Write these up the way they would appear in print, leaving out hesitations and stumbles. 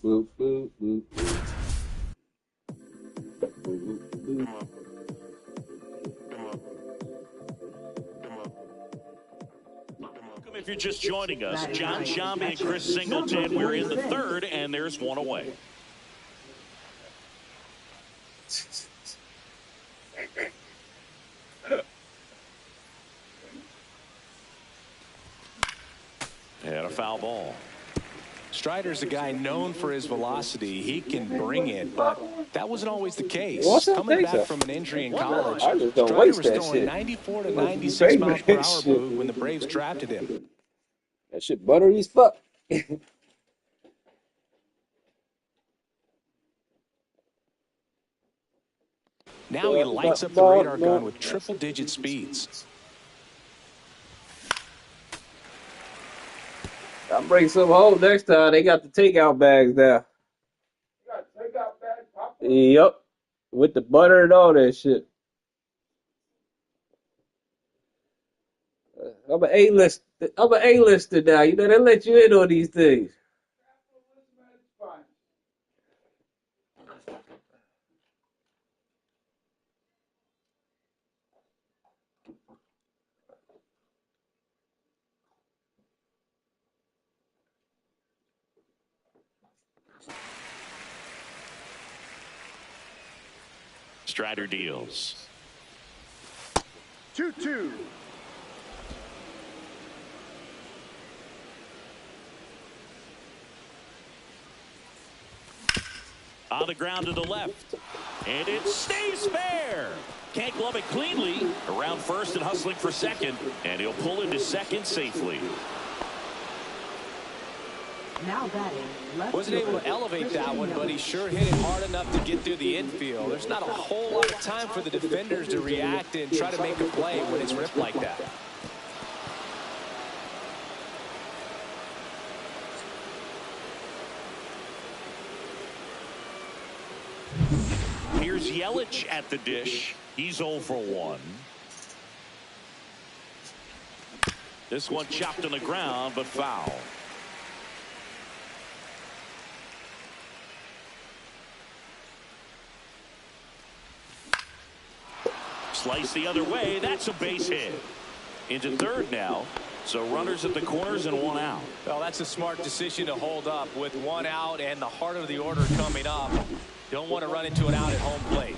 Boop, boop, boop, boop. If you're just joining us, John Shambi and Chris Singleton, we're in the third, and there's one away. And a foul ball. Strider's a guy known for his velocity. He can bring it, but that wasn't always the case. Coming back from an injury in college, Strider was throwing 94 to 96 miles per hour when the Braves drafted him. That shit buttery as fuck. Now he lights up the radar gun with triple-digit speeds. I'll bring some home next time. They got the takeout bags now. You got takeout bags? Yep. With the butter and all that shit. I'm an A-lister now. You know, they let you in on these things. Strider deals. 2-2. On the ground to the left. And it stays fair. Can't glove it cleanly. Around first and hustling for second. And he'll pull into second safely. Now batting. Wasn't able to elevate that one, but he sure hit it hard enough to get through the infield. There's not a whole lot of time for the defenders to react and try to make a play when it's ripped like that. Here's Yelich at the dish. He's 0 for 1. This one chopped on the ground, but foul. Slice the other way. That's a base hit. Into third now. So runners at the corners and one out. Well, that's a smart decision to hold up with one out and the heart of the order coming up. Don't want to run into an out at home plate.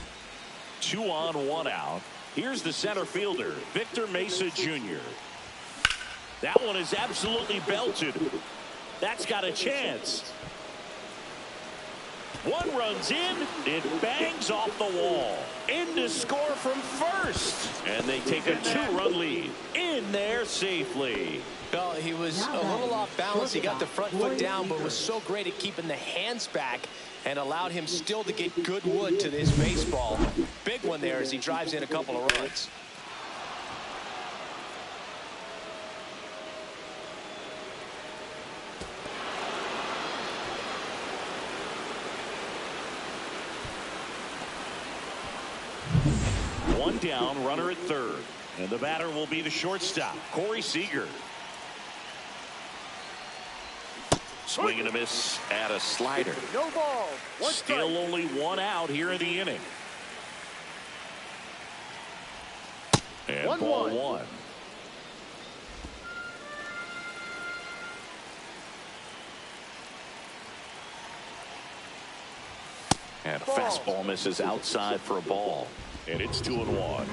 2 on, 1 out. Here's the center fielder, Victor Mesa Jr. That one is absolutely belted. That's got a chance. One runs in, it bangs off the wall. In to score from first. And they take a 2-run lead. In there safely. Well, he was a little off balance. He got the front foot down, but was so great at keeping the hands back and allowed him still to get good wood to this baseball. Big one there as he drives in a couple of runs. One down, runner at third. And the batter will be the shortstop, Corey Seager. Swing and a miss at a slider. No ball. Still only one out here in the inning. And ball 1. And a fastball misses outside for a ball. And it's 2-1.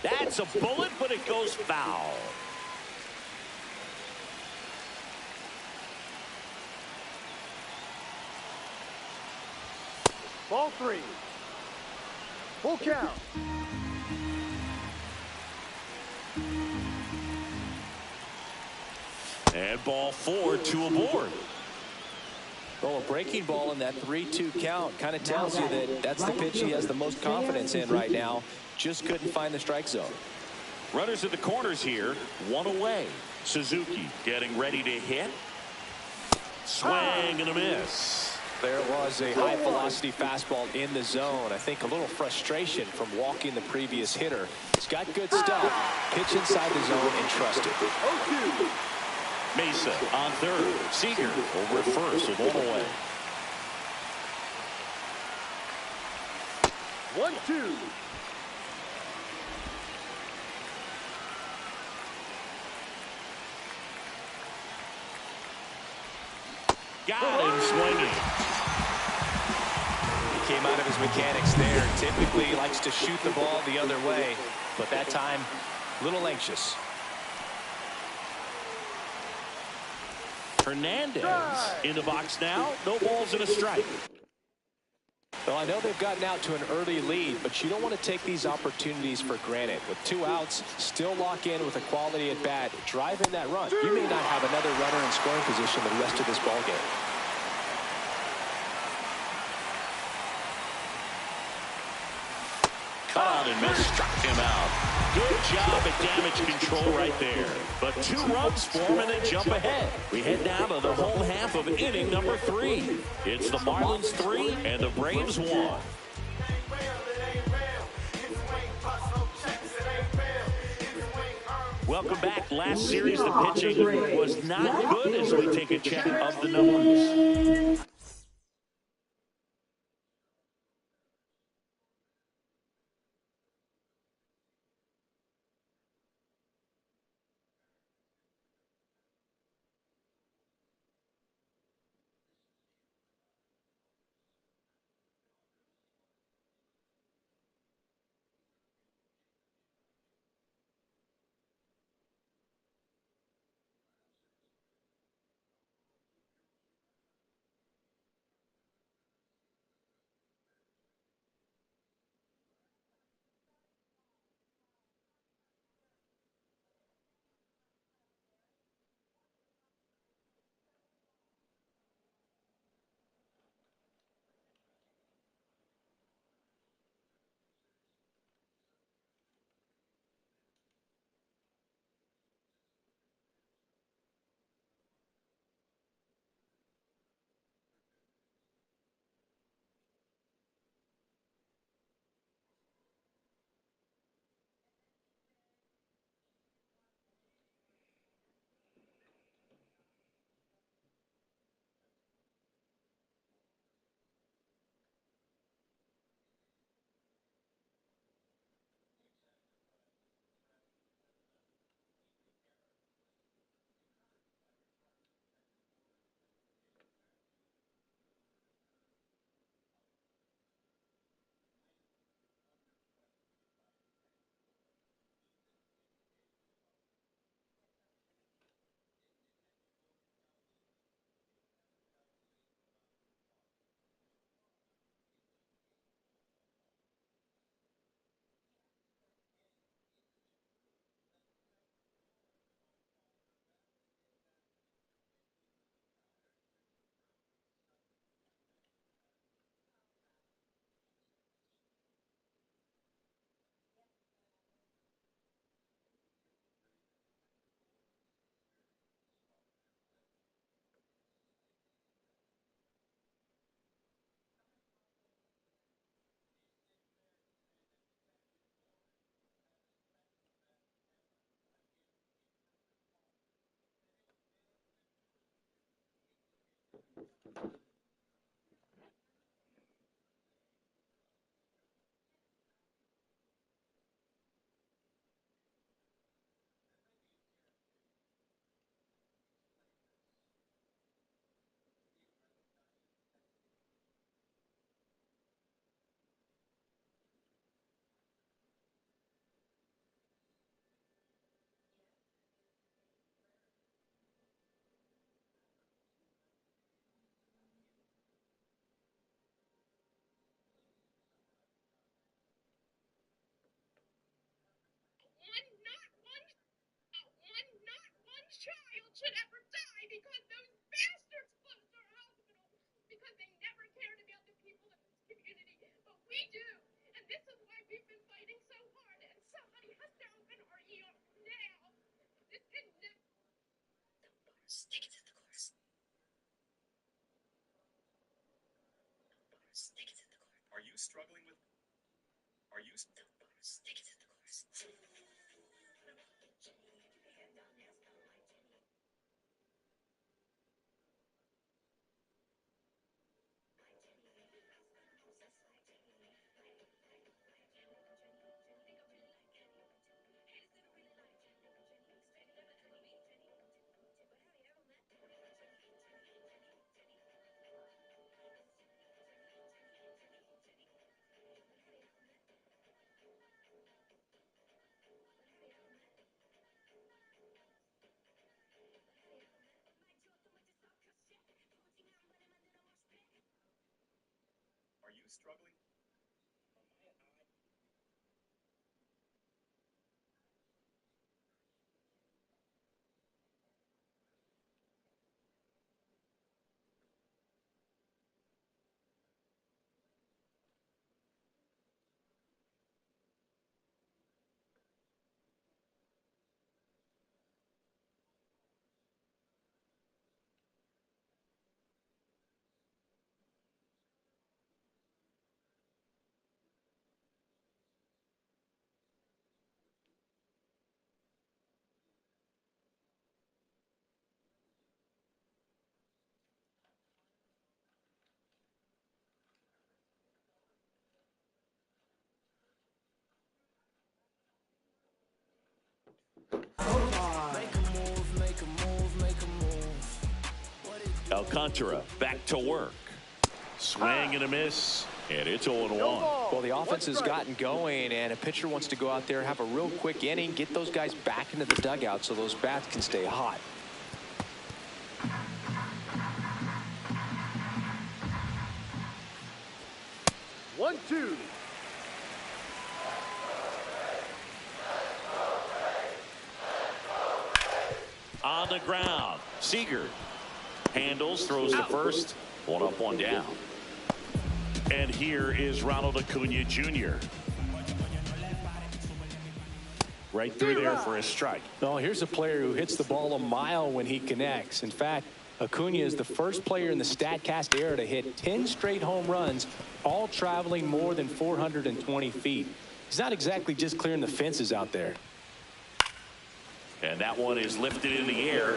That's a bullet, but it goes foul. Ball 3. Full count. And ball 4, 2 aboard. Well, a breaking ball in that 3-2 count kind of tells you that that's the pitch he has the most confidence in right now. Just couldn't find the strike zone. Runners at the corners here, one away. Suzuki getting ready to hit. Swing and a miss. There was a high-velocity fastball in the zone. I think a little frustration from walking the previous hitter. He's got good stuff. Pitch inside the zone and trust it. Mesa on third. Seager over at first with one away. 1-2. Got him swinging. He came out of his mechanics there. Typically he likes to shoot the ball the other way, but that time a little anxious. Hernandez in the box now. No balls and a strike. Well, I know they've gotten out to an early lead, but you don't want to take these opportunities for granted. With 2 outs, still lock in with a quality at bat, drive in that run. You may not have another runner in scoring position the rest of this ball game. Cut out and missed. Struck him out. Good job at damage control right there. But 2 runs for him and they jump ahead. We head down to the home half of inning number 3. It's the Marlins 3 and the Braves 1. Welcome back. Last series, the pitching was not good as we take a check of the numbers. Child should ever die because those bastards closed our hospital because they never cared about the people in this community. But we do. And this is why we've been fighting so hard. And somebody has to open our ER now. This can never. Stick it to the course. Alcantara back to work. Swing and a miss, and it's 0-1. Well, the offense has gotten going, and a pitcher wants to go out there, have a real quick inning, get those guys back into the dugout so those bats can stay hot. One, two. On the ground, Seager handles, throws to first. 1 up, 1 down. And here is Ronald Acuna Jr. Right through there for a strike. No, here's a player who hits the ball a mile when he connects. In fact, Acuna is the first player in the StatCast era to hit 10 straight home runs, all traveling more than 420 feet. He's not exactly just clearing the fences out there. And that one is lifted in the air.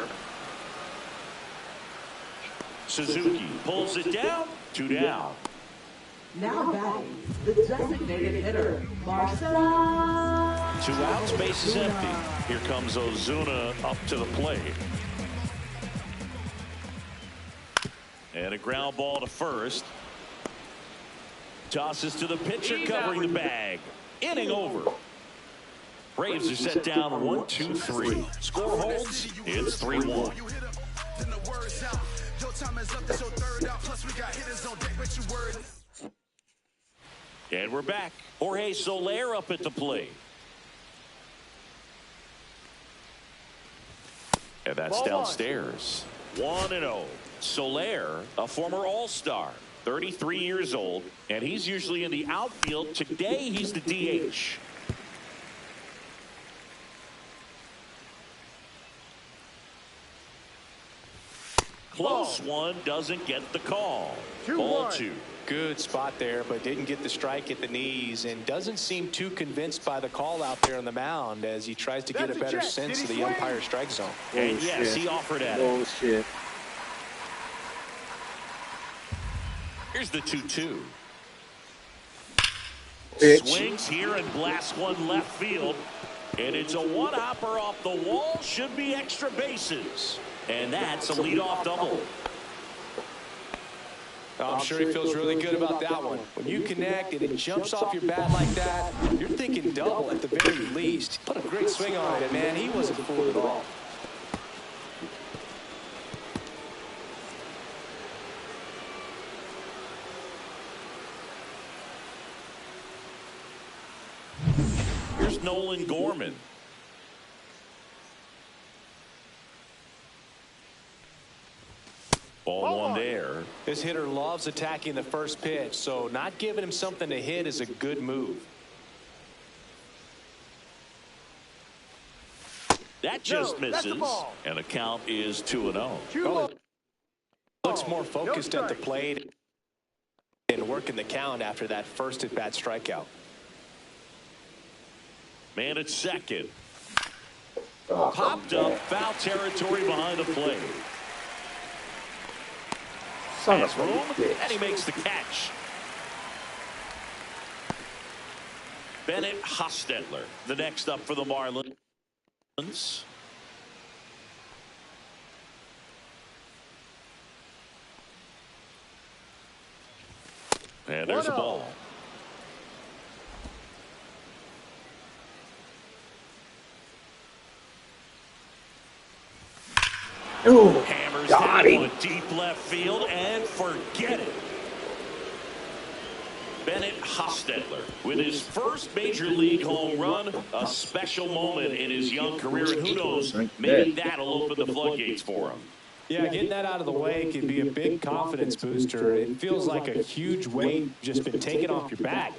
Suzuki pulls it down. 2 down. Now batting, the designated hitter, Marcel. 2 outs, base is empty. Here comes Ozuna up to the plate. And a ground ball to first. Tosses to the pitcher, covering the bag. Inning over. Braves are set down 1-2-3. Score holds. It's 3-1. And we're back. Jorge Soler up at the plate. And that's downstairs. 1-0. Soler, a former All-Star, 33 years old, and he's usually in the outfield. Today, he's the DH. Close one, doesn't get the call. 2-1. Good spot there, but didn't get the strike at the knees, and doesn't seem too convinced by the call out there on the mound as he tries to get a better sense of the umpire strike zone. And yes, he offered at it. Shit. Here's the 2-2. Swings here and blasts one left field. And it's a one-hopper off the wall. Should be extra bases. And that's a leadoff double. I'm sure he feels really good about that one. When you connect and it jumps off your bat like that, you're thinking double at the very least. Put a great swing on it, man. He wasn't fooled at all. Here's Nolan Gorman. Ball one there. This hitter loves attacking the first pitch, so not giving him something to hit is a good move. That just misses, and the count is 2-0. Well, looks more focused at the plate. and working the count after that first at-bat strikeout. Man at second. Popped up, foul territory behind the plate. Has room, and he makes the catch. Bennett Hostetler, the next up for the Marlins. And there's a ball. Ooh, hammers got down him. one deep left field and forget it. Bennett Hostetler with his first major league home run, a special moment in his young career, and who knows, maybe that'll open the floodgates for him. Yeah, getting that out of the way could be a big confidence booster. It feels like a huge weight just been taken off your back.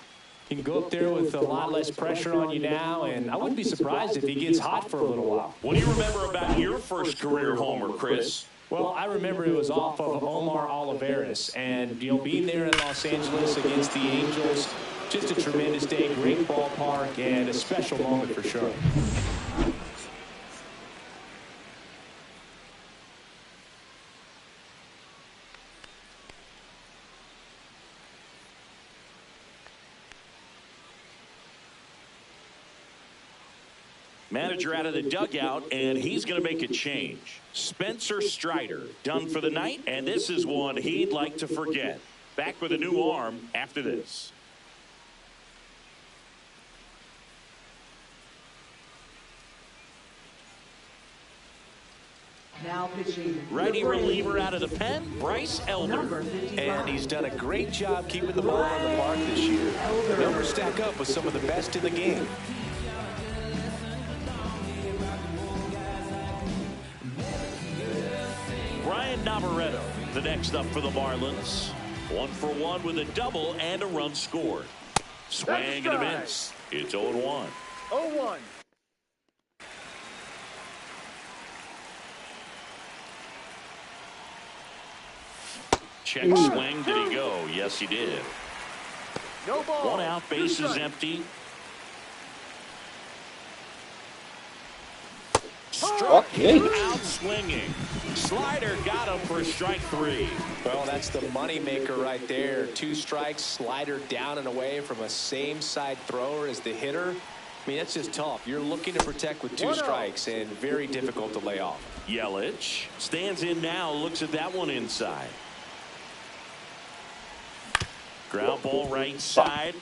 You can go up there with a lot less pressure on you now, and I wouldn't be surprised if he gets hot for a little while. What do you remember about your first career homer, Chris? Well, I remember it was off of Omar Olivares, and, being there in Los Angeles against the Angels, just a tremendous day, great ballpark, and a special moment for sure. Manager out of the dugout, and he's going to make a change. Spencer Strider done for the night, and this is one he'd like to forget. Back with a new arm after this. Now pitching. Righty reliever out of the pen, Bryce Elder. And he's done a great job keeping the ball in the park this year. The numbers stack up with some of the best in the game. Brian Navarretto, the next up for the Marlins. 1-for-1 with a double and a run scored. Swing and a miss. It's 0-1. 0-1. Check swing. Did he go? Yes, he did. No ball. One out, base is empty. Struck him out swinging. Slider got him for strike 3. Well, that's the money maker right there. 2 strikes, slider down and away from a same side thrower as the hitter. I mean, that's just tough. You're looking to protect with 2 strikes and very difficult to lay off. Yelich stands in now, looks at that one inside. Ground ball right side.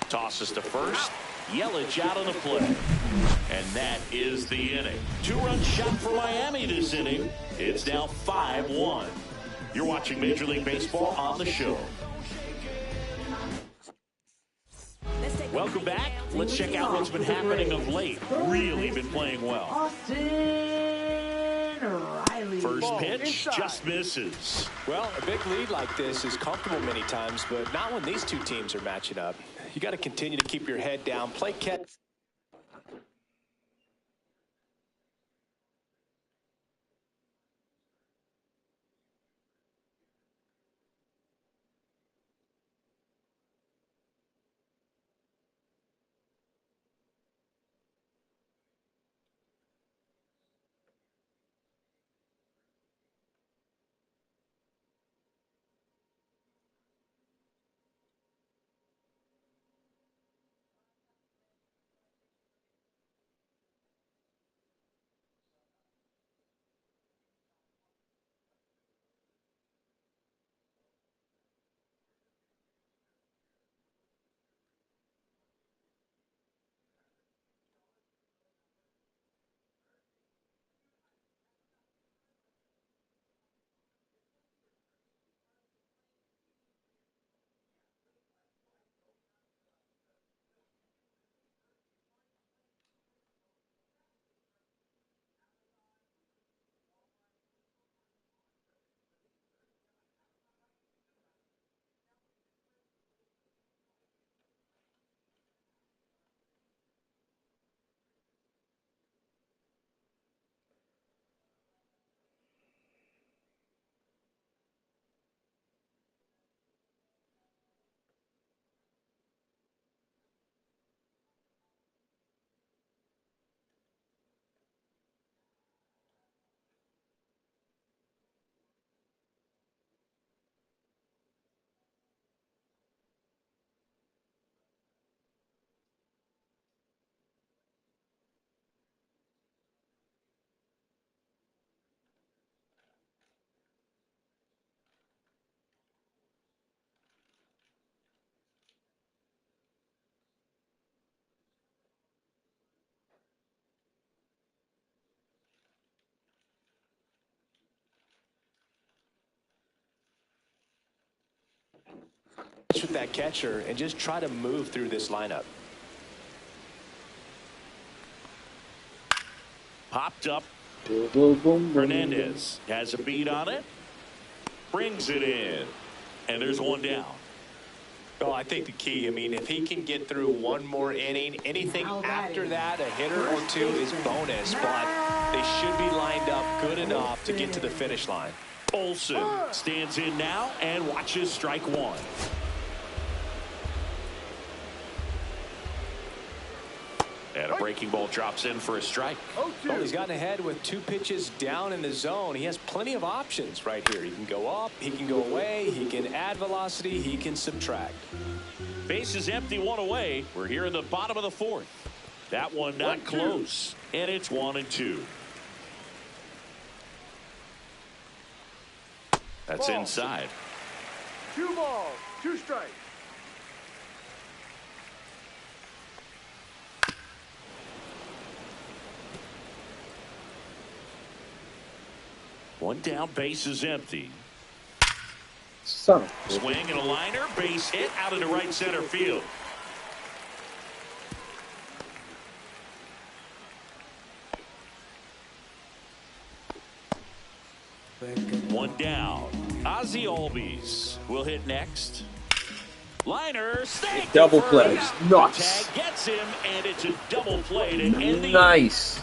Tosses to first. Yelich out on the play. And that is the inning. 2-run shot for Miami this inning. It's now 5-1. You're watching Major League Baseball on the show. Welcome back. Let's check out what's been happening of late. Really been playing well. Austin Riley. First pitch just misses. Well, a big lead like this is comfortable many times, but not when these 2 teams are matching up. You got to continue to keep your head down, play catch. with that catcher and just try to move through this lineup. Popped up. Boom, boom, boom, boom. Hernandez has a beat on it. Brings it in. And there's one down. Oh, I think the key, I mean, if he can get through one more inning, anything after that, a hitter or two is bonus, but they should be lined up good enough to get to the finish line. Olsen stands in now and watches strike one. And a breaking ball drops in for a strike. Well, he's gotten ahead with 2 pitches down in the zone. He has plenty of options right here. He can go up, he can go away, he can add velocity, he can subtract. Base is empty, 1 away. We're here in the bottom of the 4th. That one not close. And it's 1-2. That's inside. 2 balls, 2 strikes. One down, base is empty. Son. Swing and a liner, base hit out into right center field. One down. Ozzie Albies will hit next. Liner, snake. Double play. Nice. Tag gets him, and it's a double play to end the Nice.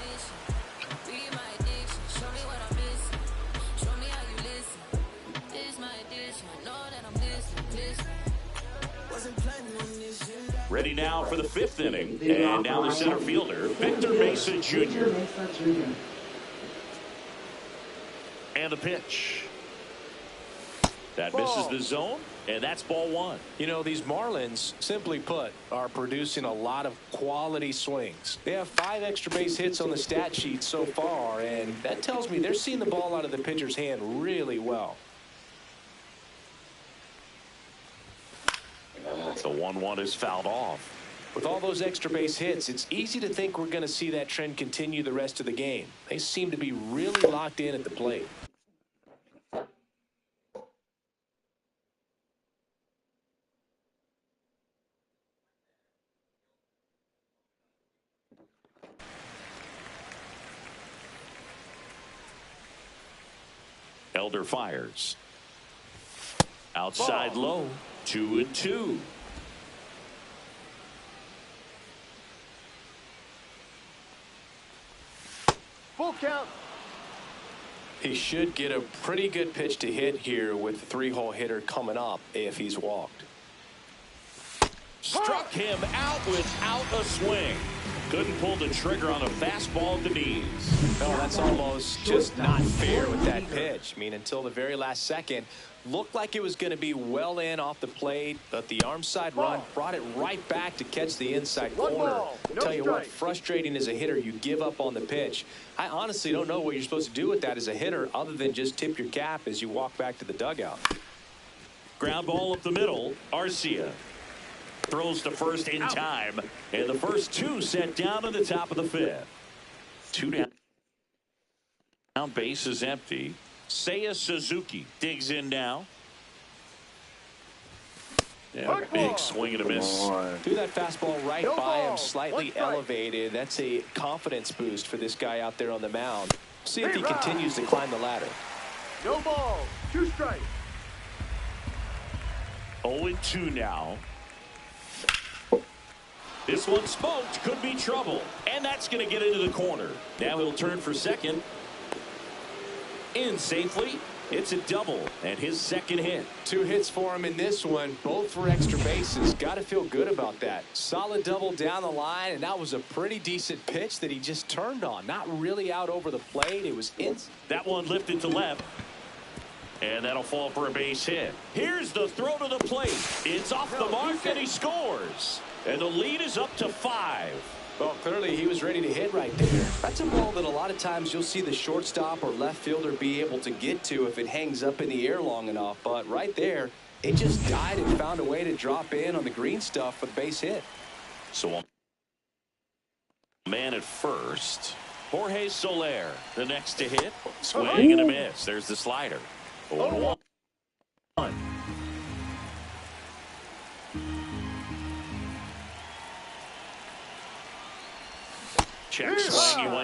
Ready now for the 5th inning. And now the center fielder, Victor Mesa Jr. And the pitch. That misses the zone, and that's ball 1. You know, these Marlins, simply put, are producing a lot of quality swings. They have 5 extra base hits on the stat sheet so far, and that tells me they're seeing the ball out of the pitcher's hand really well. The 1-1 is fouled off. With all those extra base hits, it's easy to think we're going to see that trend continue the rest of the game. They seem to be really locked in at the plate. Elder fires. Outside low. 2-2. Full count. He should get a pretty good pitch to hit here with the 3-hole hitter coming up if he's walked. Struck him out without a swing. Couldn't pull the trigger on a fastball at the knees. No, that's almost just not fair with that pitch. I mean, until the very last second, looked like it was going to be well in off the plate, but the arm side run brought it right back to catch the inside corner. Tell you what, frustrating as a hitter, you give up on the pitch. I honestly don't know what you're supposed to do with that as a hitter other than just tip your cap as you walk back to the dugout. Ground ball up the middle. Arcia throws to first in time, and the first 2 set down in the top of the 5th. 2 down. Base is empty. Seiya Suzuki digs in now. Yeah, big swing and a miss. Threw that fastball right by him, slightly elevated. That's a confidence boost for this guy out there on the mound. See if he continues to climb the ladder. No ball, 2 strikes. 0-2 now. This one smoked, could be trouble, and that's going to get into the corner. Now he'll turn for second. In safely. It's a double and his second hit. 2 hits for him in this one, both for extra bases. Got to feel good about that. Solid double down the line, and that was a pretty decent pitch that he just turned on. Not really out over the plate. It was in. That one lifted to left. And that'll fall for a base hit. Here's the throw to the plate. It's off the mark, and he scores. And the lead is up to 5. Well, clearly he was ready to hit right there. That's a ball that a lot of times you'll see the shortstop or left fielder be able to get to if it hangs up in the air long enough. But right there, it just died and found a way to drop in on the green stuff for the base hit. So a man at first. Jorge Soler, the next to hit. Swing and a miss. There's the slider. 0-1.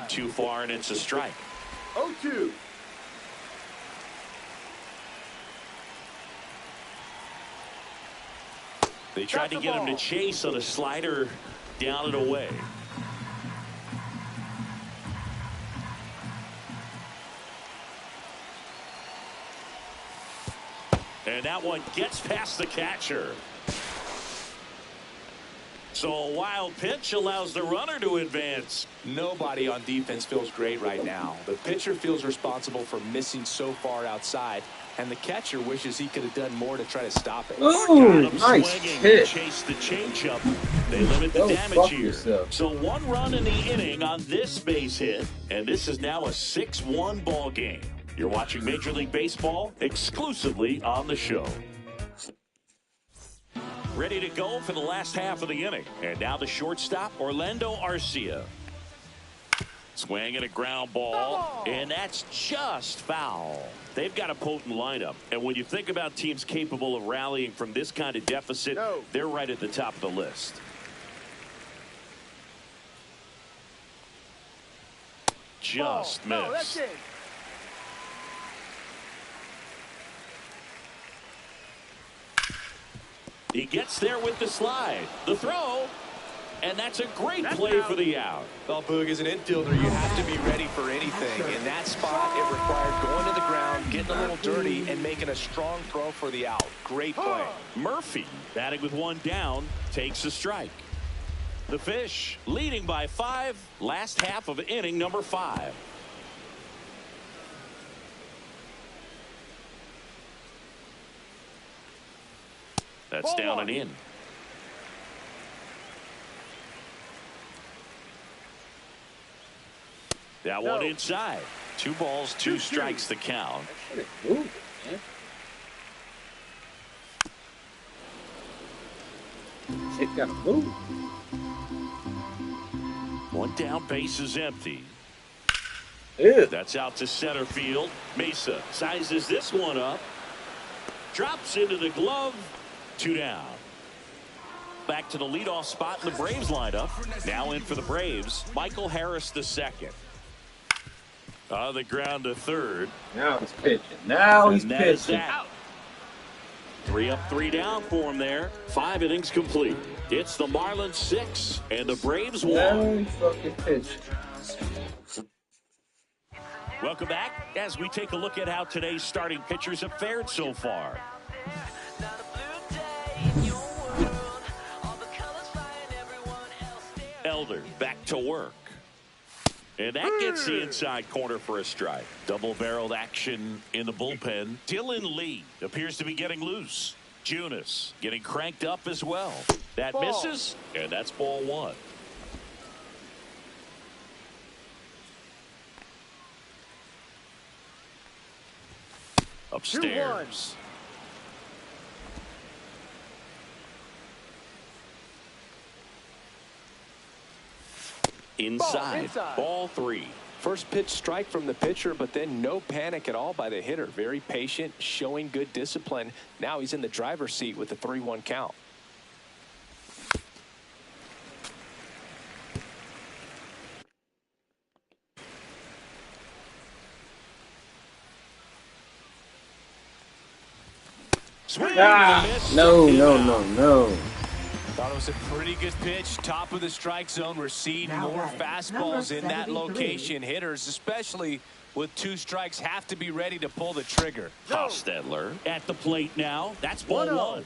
One too far, and it's a strike. 0-2. They tried to get him to chase on a slider down and away. And that one gets past the catcher. So a wild pitch allows the runner to advance. Nobody on defense feels great right now. The pitcher feels responsible for missing so far outside, and the catcher wishes he could have done more to try to stop it. Ooh, nice hit. Chase the changeup. They limit the damage here. So 1 run in the inning on this base hit, and this is now a 6-1 ball game. You're watching Major League Baseball exclusively on the show. Ready to go for the last half of the inning. And now the shortstop, Orlando Arcia. Swing and a ground ball, and that's just foul. They've got a potent lineup, and when you think about teams capable of rallying from this kind of deficit, they're right at the top of the list. Just missed. That's it. He gets there with the slide. The throw. And that's a great play for the out. Well, Boog, as an infielder, you have to be ready for anything. In that spot, it required going to the ground, getting a little dirty, and making a strong throw for the out. Great play. Murphy, batting with 1 down, takes a strike. The Fish leading by 5, last half of inning number 5. That's down and in. That one inside. 2 balls, 2 strikes the count. Ooh, shit gotta move. 1 down, base is empty. Ew. That's out to center field. Mesa sizes this one up. Drops into the glove. 2 down. Back to the leadoff spot in the Braves lineup. Now in for the Braves, Michael Harris II. On the ground to third. Now he's pitching. Now he's pitching. 3 up, 3 down for him there. 5 innings complete. It's the Marlins 6 and the Braves 1. Now he's fucking pitching. Welcome back as we take a look at how today's starting pitchers have fared so far. Elder back to work. And that gets the inside corner for a strike. Double-barreled action in the bullpen. Dylan Lee appears to be getting loose. Junis getting cranked up as well. That misses, and that's ball 1. Upstairs. Inside. Ball 3. First pitch strike from the pitcher, but then no panic at all by the hitter. Very patient, showing good discipline. Now he's in the driver's seat with the 3-1 count. No. Thought it was a pretty good pitch. Top of the strike zone. We're seeing more fastballs in that location. Hitters, especially with 2 strikes, have to be ready to pull the trigger. Hostetler at the plate now. That's ball 1.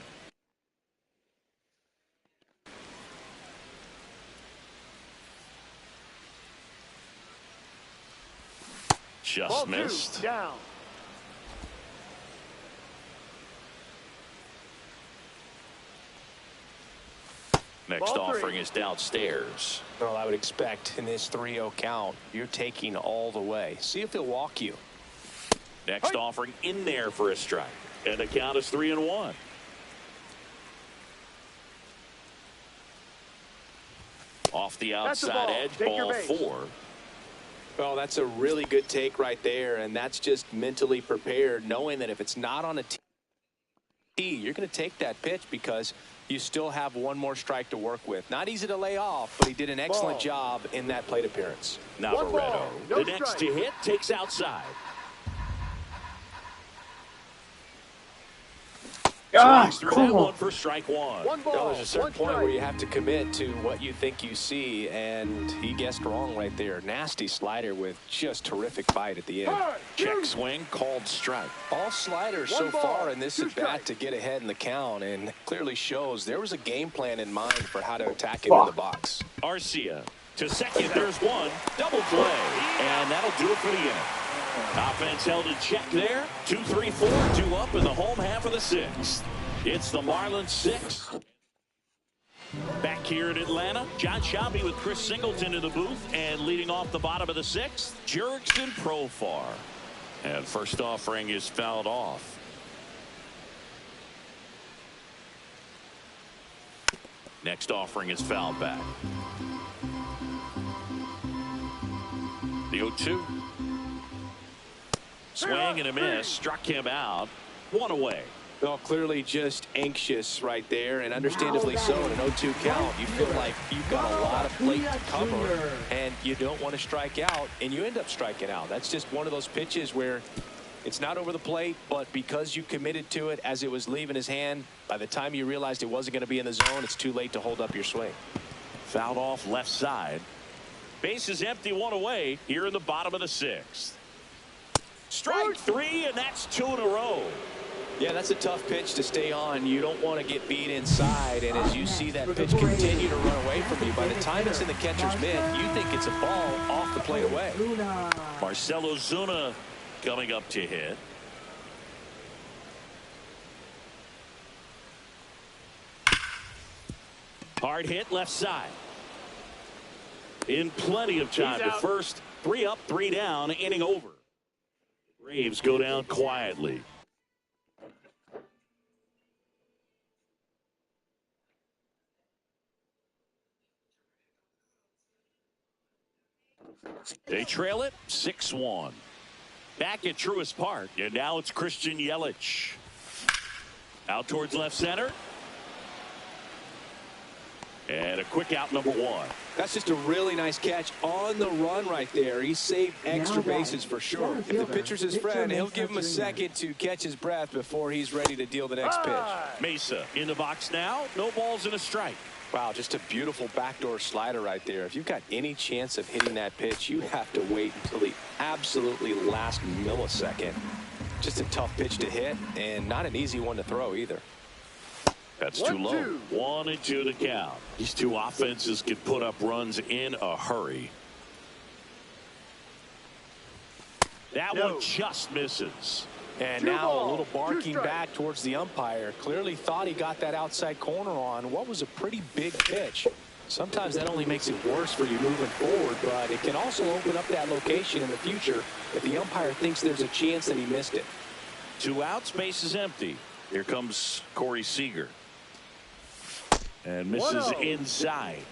Just ball missed. 2, down. Next offering is downstairs. Well, I would expect in this 3-0 count, you're taking all the way. See if he'll walk you. Next offering in there for a strike. And the count is 3-1. Off the outside edge, ball 4. Well, that's a really good take right there, and that's just mentally prepared, knowing that if it's not on a tee, you're going to take that pitch because you still have one more strike to work with. Not easy to lay off, but he did an excellent job in that plate appearance. Navarretto, the next to hit, takes outside. Gosh, through that one for strike one. Well, there's a certain point where you have to commit to what you think you see, and he guessed wrong right there. Nasty slider with just terrific bite at the end. Check swing, called strike. All sliders so far in this at-bat to get ahead in the count, and clearly shows there was a game plan in mind for how to attack him in the box. Arcia to second, there's one, double play, and that'll do it for the inning. Offense held in check there. 2-3-4, 2 up in the home half of the sixth. It's the Marlins 6. Back here in Atlanta, John Shelby with Chris Singleton in the booth, and leading off the bottom of the sixth, Jurickson Profar. And first offering is fouled off. Next offering is fouled back. The 0-2. Swing and a miss, struck him out. One away. Well, clearly just anxious right there, and understandably so. In an 0-2 count, you feel like you've got a lot of plate to cover, and you don't want to strike out, and you end up striking out. That's just one of those pitches where it's not over the plate, but because you committed to it as it was leaving his hand, by the time you realized it wasn't going to be in the zone, it's too late to hold up your swing. Fouled off left side. Base is empty, one away here in the bottom of the sixth. Strike three, and that's 2 in a row. Yeah, that's a tough pitch to stay on. You don't want to get beat inside, and as you see that pitch continue to run away from you, by the time it's in the catcher's mitt, you think it's a ball off the plate away. Marcell Ozuna coming up to hit. Hard hit left side. In plenty of time to first. 3 up, 3 down, inning over. Braves go down quietly. They trail it 6-1. Back at Truist Park, and now it's Christian Yelich. Out towards left center. And a quick out, number 1. That's just a really nice catch on the run right there. He saved extra bases for sure. If the pitcher's his friend, he'll give him a second to catch his breath before he's ready to deal the next pitch. Mesa in the box now. No balls and a strike. Wow, just a beautiful backdoor slider right there. If you've got any chance of hitting that pitch, you have to wait until the absolutely last millisecond. Just a tough pitch to hit, and not an easy one to throw either. That's too low. 1-2 to count. These two offenses can put up runs in a hurry. That one just misses. And now a little barking back towards the umpire. Clearly thought he got that outside corner on what was a pretty big pitch. Sometimes that only makes it worse for you moving forward, but it can also open up that location in the future if the umpire thinks there's a chance that he missed it. 2 outs, base is empty. Here comes Corey Seager. And misses inside.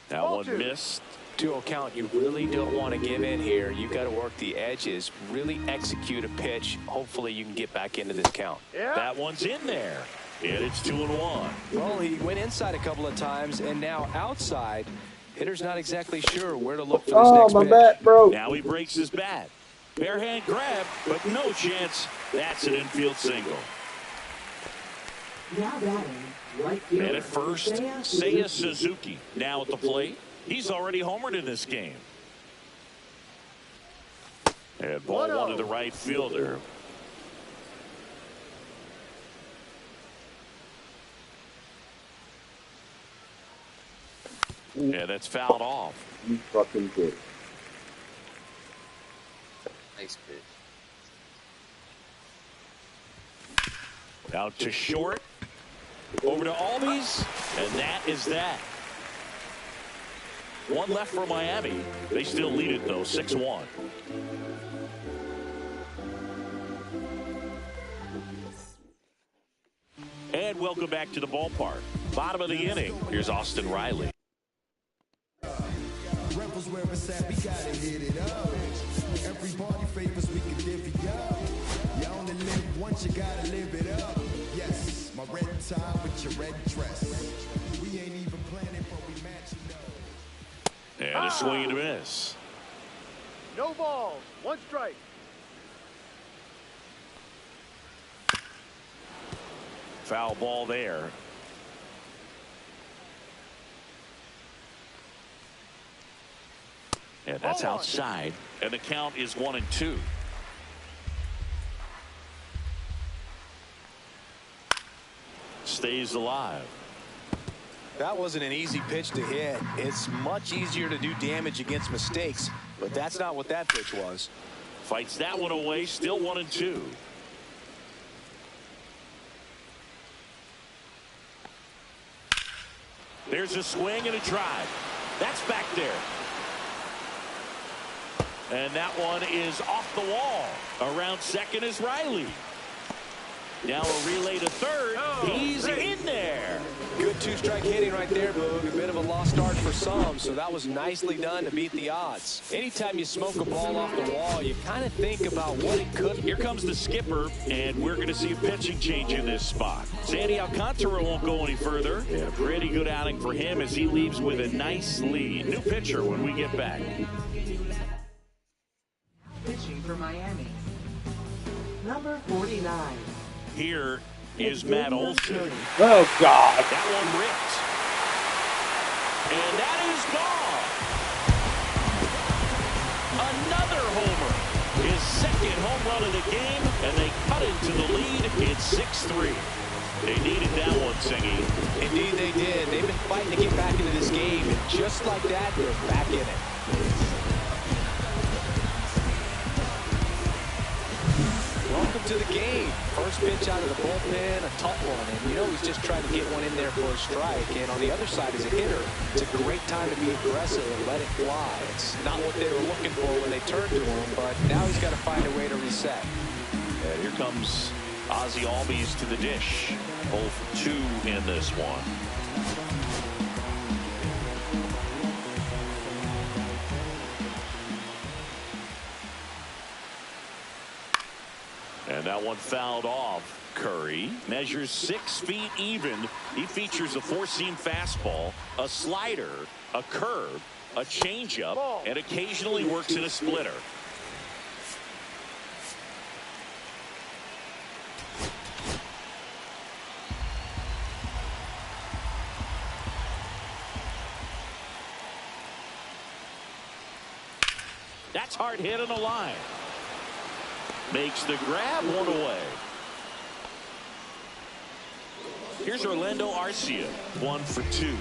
That one missed. 2-0 count. You really don't want to give in here. You've got to work the edges, really execute a pitch. Hopefully you can get back into this count. That one's in there. And it's 2-1. Well, he went inside a couple of times, and now outside. Hitter's not exactly sure where to look for this next pitch. Bat broke. Now he breaks his bat. Bare hand grab, but no chance. That's an infield single. Now batting, right fielder, And at first, Seiya Suzuki now at the plate. He's already homered in this game. And ball 1 to the right fielder. And that's fouled off. You fucking did. Nice pitch. Out to short. Over to Albies. And that is that. 1 left for Miami. They still lead it, though, 6-1. And welcome back to the ballpark. Bottom of the inning. Here's Austin Riley. Rebels where it's at, we gotta hit it up. Everybody favors we can divvy up. You only live once, you gotta live it up. Yes, my red tie with your red dress. We ain't even planning, but we matching up. And a swing and a miss. No balls. 1 strike. Foul ball there. And that's outside. And the count is 1-2. Stays alive. That wasn't an easy pitch to hit. It's much easier to do damage against mistakes, but that's not what that pitch was. Fights that one away. Still 1-2. There's a swing and a drive. That's back there. And that one is off the wall. Around second is Riley. Now a relay to third. He's in there. Good 2-strike hitting right there, Boog. A bit of a lost start for some, so that was nicely done to beat the odds. Anytime you smoke a ball off the wall, you kind of think about what it could. Here comes the skipper, and we're going to see a pitching change in this spot. Sandy Alcantara won't go any further. Yeah, pretty good outing for him as he leaves with a nice lead. New pitcher when we get back. Pitching for Miami, number 49. Here is Matt Olson. Oh, God. That one ripped. And that is gone. Another homer. His second home run of the game, and they cut into the lead. It's 6-3. They needed that one, Singy. Indeed they did. They've been fighting to get back into this game, and just like that, they're back in it. Welcome to the game. First pitch out of the bullpen, a tough one, and you know he's just trying to get one in there for a strike. And on the other side is a hitter. It's a great time to be aggressive and let it fly. It's not what they were looking for when they turned to him, but now he's got to find a way to reset. And here comes Ozzie Albies to the dish. 0 for 2 in this one. And that one fouled off. Curry measures 6 feet even. He features a 4-seam fastball, a slider, a curve, a changeup, and occasionally works in a splitter. That's hard hit on the line. Makes the grab, one away. Here's Orlando Arcia, 1 for 2.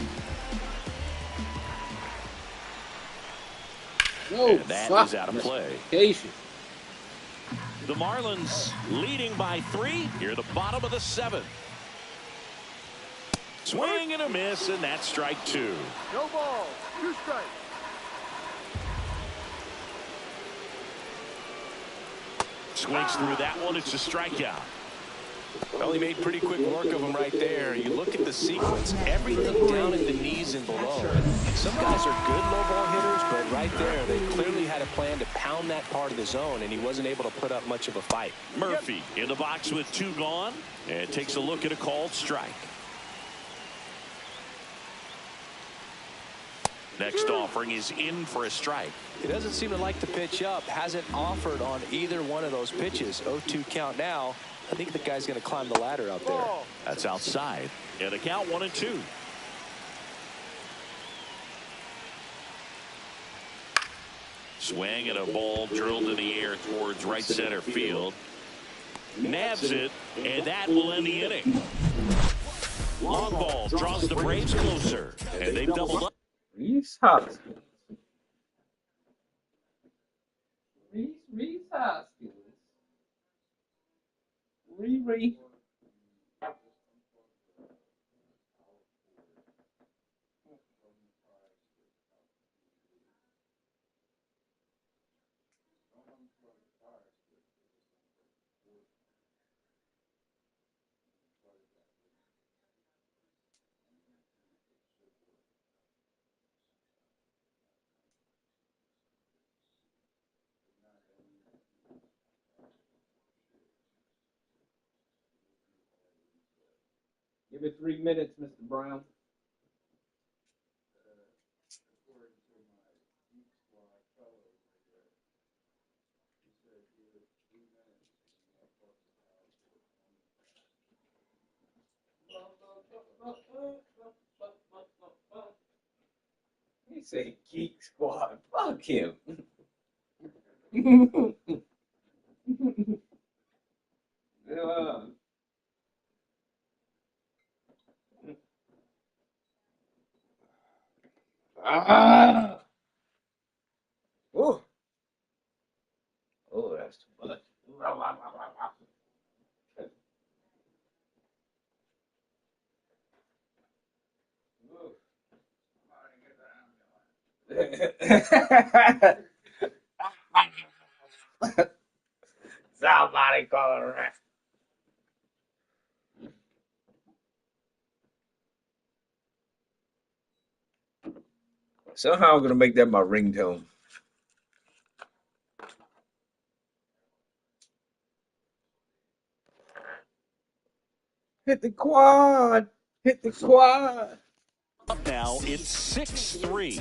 And that is out of play. The Marlins leading by 3 here at the bottom of the 7th. Swing and a miss, and that's strike 2. No balls. 2 strikes. Swings through that one. It's a strikeout. Well, he made pretty quick work of him right there. You look at the sequence, everything down at the knees and below. Some guys are good low ball hitters, but right there, they clearly had a plan to pound that part of the zone, and he wasn't able to put up much of a fight. Murphy in the box with 2 gone, and takes a look at a called strike. Next offering is in for a strike. He doesn't seem to like to pitch up. Hasn't offered on either one of those pitches. 0-2 count now. I think the guy's going to climb the ladder out there. That's outside. And a count 1-2. Swing and a ball drilled in the air towards right center field. Nabs it, and that will end the inning. Long ball draws the Braves closer, and they've doubled up. Reese Hoskins. Reese Hoskins. Riri. Give it 3 minutes, Mr. Brown. He said Geek Squad. Fuck him. Oh. Oh, that's too much. Somebody call a ref. Somehow I'm gonna make that my ringtone. Hit the quad. Hit the quad. Up now, it's 6-3.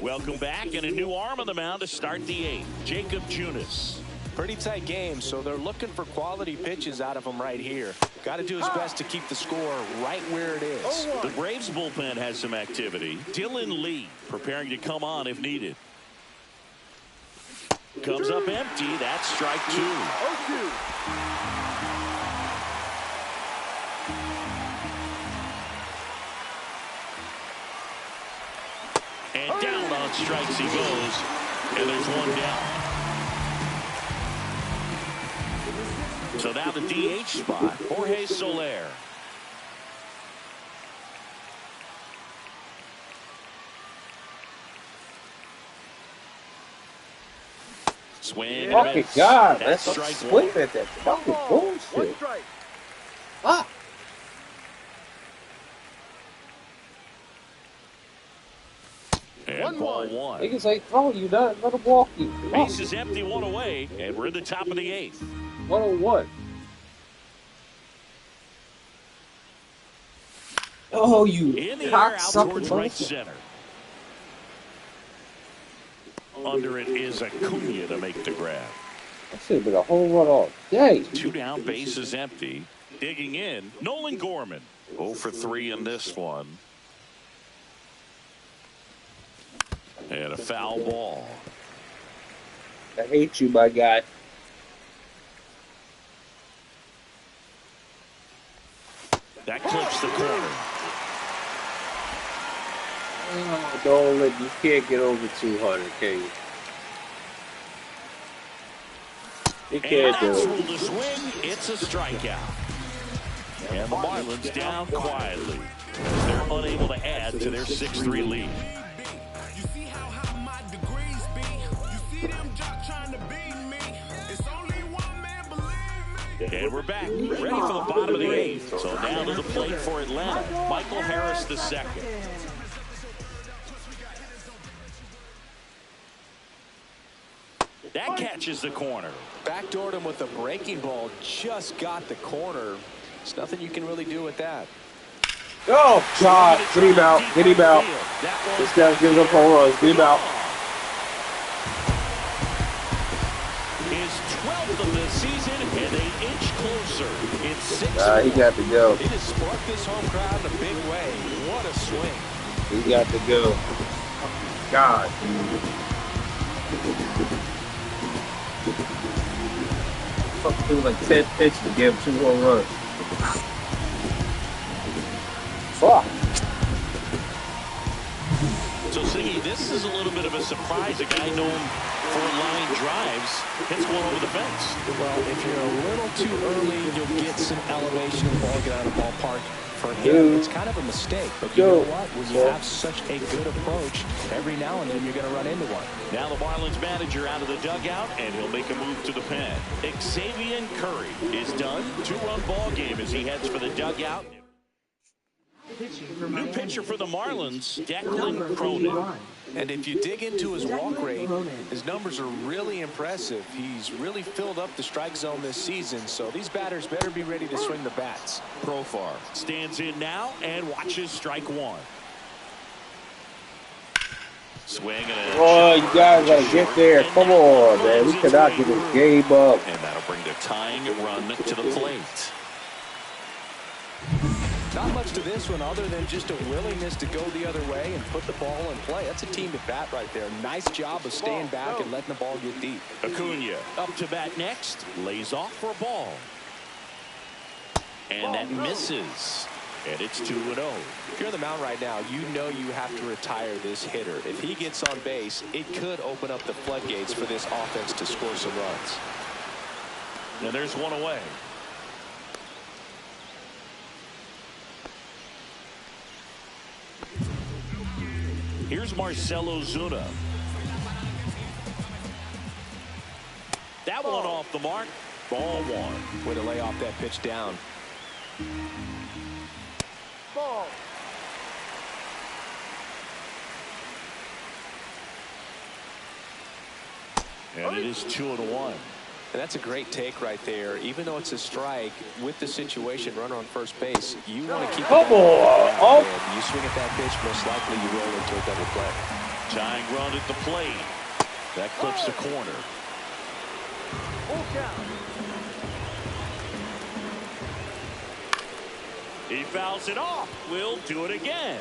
Welcome back, and a new arm on the mound to start the 8th. Jacob Junis. Pretty tight game, so they're looking for quality pitches out of him right here. Got to do his best to keep the score right where it is. The Braves bullpen has some activity. Dylan Lee preparing to come on if needed. Comes up empty. That's strike 2. 0-2. And down on strikes he goes. And there's one down. So now the DH spot, Jorge Soler. Swing. Fucking God, That's that's strike swing 1. at that fucking One bullshit. strike. Fuck. And ball 1. Niggas ain't throwing you nothing. Let them walk you. Base is empty, 1 away, and we're in the top of the 8th. 101. Oh, you In the air, out cocksucker. towards right center. Under it is Acuna to make the grab. That should have been a whole run off. Dang. 2 down, base is empty. Digging in, Nolan Gorman. 0 for 3 in this one. And a foul ball. I hate you, my guy. That clips the corner. Oh, don't let you can't get over 200, can you? You And can't do that's it. ruled a swing. It's a strikeout. And the Marlins down quietly. They're unable to add to their 6-3 lead. And we're back, ready for the bottom of the 8th. So now to the plate for Atlanta, Michael Harris II. That catches the corner. Backdoored him with a breaking ball. Just got the corner. There's nothing you can really do with that. Oh, God. Get him out. Get him out. This guy gives up home runs. Get him out. His 12th of the season and an inch closer. It's 6. He got to go. He just sparked this home crowd in a big way. What a swing. He got to go. God. Fuck, do like 10 pitches to give him 2 home runs. Fuck. So, Siggy, this is a little bit of a surprise. A guy known for line drives hits one over the fence. Well, if you're a little too early, you'll get some elevation and ball get out of the ballpark. For him, it's kind of a mistake. But you know what? When you have such a good approach, every now and then you're going to run into one. Now the Marlins manager out of the dugout, and he'll make a move to the pen. Xavier Curry is done. 2-run ball game as he heads for the dugout. Pitching for New Miami. pitcher for the Marlins, Number Declan Cronin. 51. And if you dig into his walk rate, his numbers are really impressive. He's really filled up the strike zone this season, so these batters better be ready to swing the bats. Profar stands in now and watches strike one. Swing and a Oh, you guys gotta get there. Come on, man. We cannot get this game up. And that'll bring the tying run to the plate. Not much to this one other than just a willingness to go the other way and put the ball in play. That's a team at bat right there. Nice job of staying back and letting the ball get deep. Acuna up to bat next. Lays off for a ball. And that misses. And it's 2-0. If you're on the mound right now, you know you have to retire this hitter. If he gets on base, it could open up the floodgates for this offense to score some runs. And there's one away. Here's Marcelo Zuna. That one off the mark. Ball one. Way to lay off that pitch down. Ball. And it is 2-1. And that's a great take right there. Even though it's a strike, with the situation, runner on first base, you want to keep Come on. Oh. You swing at that pitch, most likely you roll into a double play. Tying run at the plate. That clips the corner. Full count. He fouls it off. We'll do it again.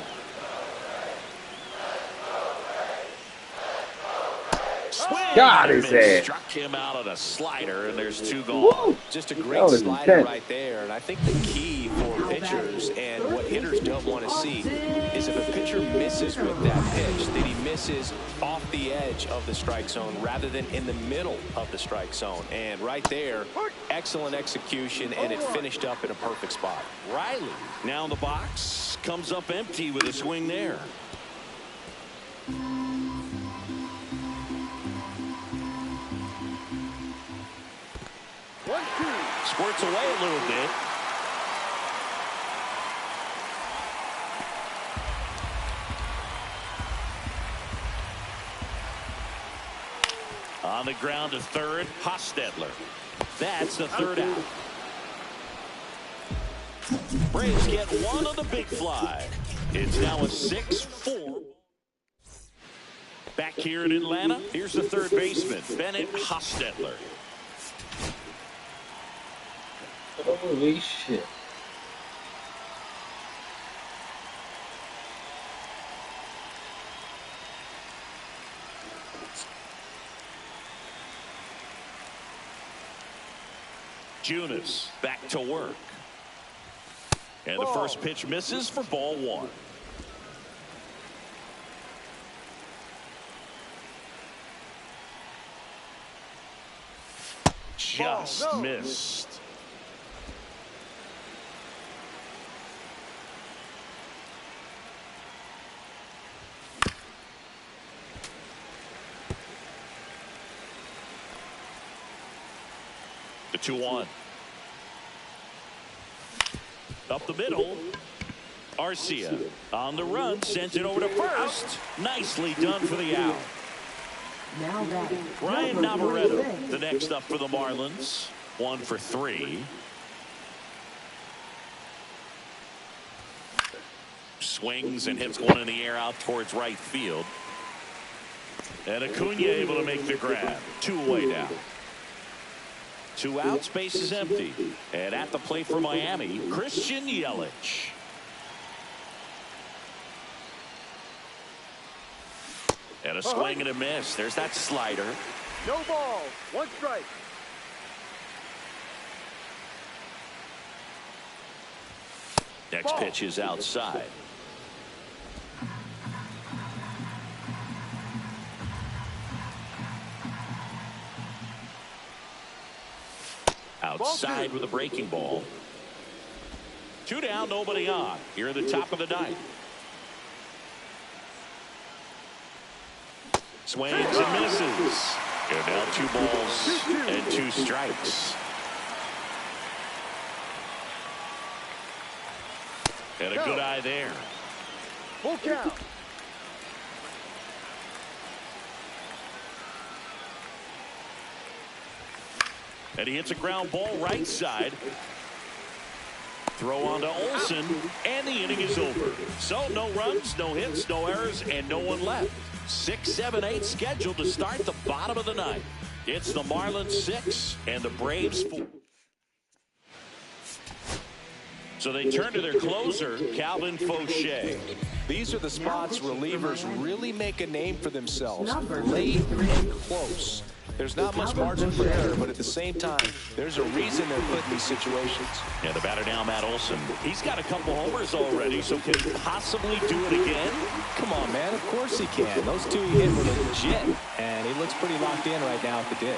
Swing. God, his ass. Struck him out on a slider, and there's two gone. Woo. Just a That great was slider intense. right there. And I think the key for pitchers and what hitters don't want to see is if a pitcher misses with that pitch, that he misses off the edge of the strike zone rather than in the middle of the strike zone. And right there, excellent execution, and it finished up in a perfect spot. Riley now in the box, comes up empty with a swing there. Squirts away a little bit. On the ground to third, Hostetler. That's the third out. Braves get one on the big fly. It's now a 6-4. Back here in Atlanta, here's the third baseman, Bennett Hostetler. Holy shit. Junis back to work. And the first pitch misses for ball one. Just missed. The 2-1. Up the middle. Arcia on the run, sends it over to first. Nicely done for the out. Now batting. Ryan Number Navarrete, 46. the next up for the Marlins. 1 for 3. Swings and hits one in the air out towards right field. And Acuna able to make the grab. 2 away now. 2 outs, base is empty. And at the plate for Miami, Christian Yelich. And a swing and a miss. There's that slider. No ball. 1 strike. Next pitch is outside. Outside with a breaking ball. 2 down, nobody on. Here at the top of the ninth. Swings and misses. And now 2 balls and 2 strikes. And a good eye there. Full count. And he hits a ground ball right side. Throw on to Olsen, and the inning is over. So no runs, no hits, no errors, and no one left. 6, 7, 8 scheduled to start the bottom of the ninth. It's the Marlins 6 and the Braves 4. So they turn to their closer, Calvin Fauché. These are the spots relievers really make a name for themselves. Late and close. There's not much margin for error, but at the same time, there's a reason they're put in these situations. And the batter now, Matt Olson. He's got a couple homers already, so can he possibly do it again? Come on, man. Of course he can. Those two he hit were legit, and he looks pretty locked in right now at the dig.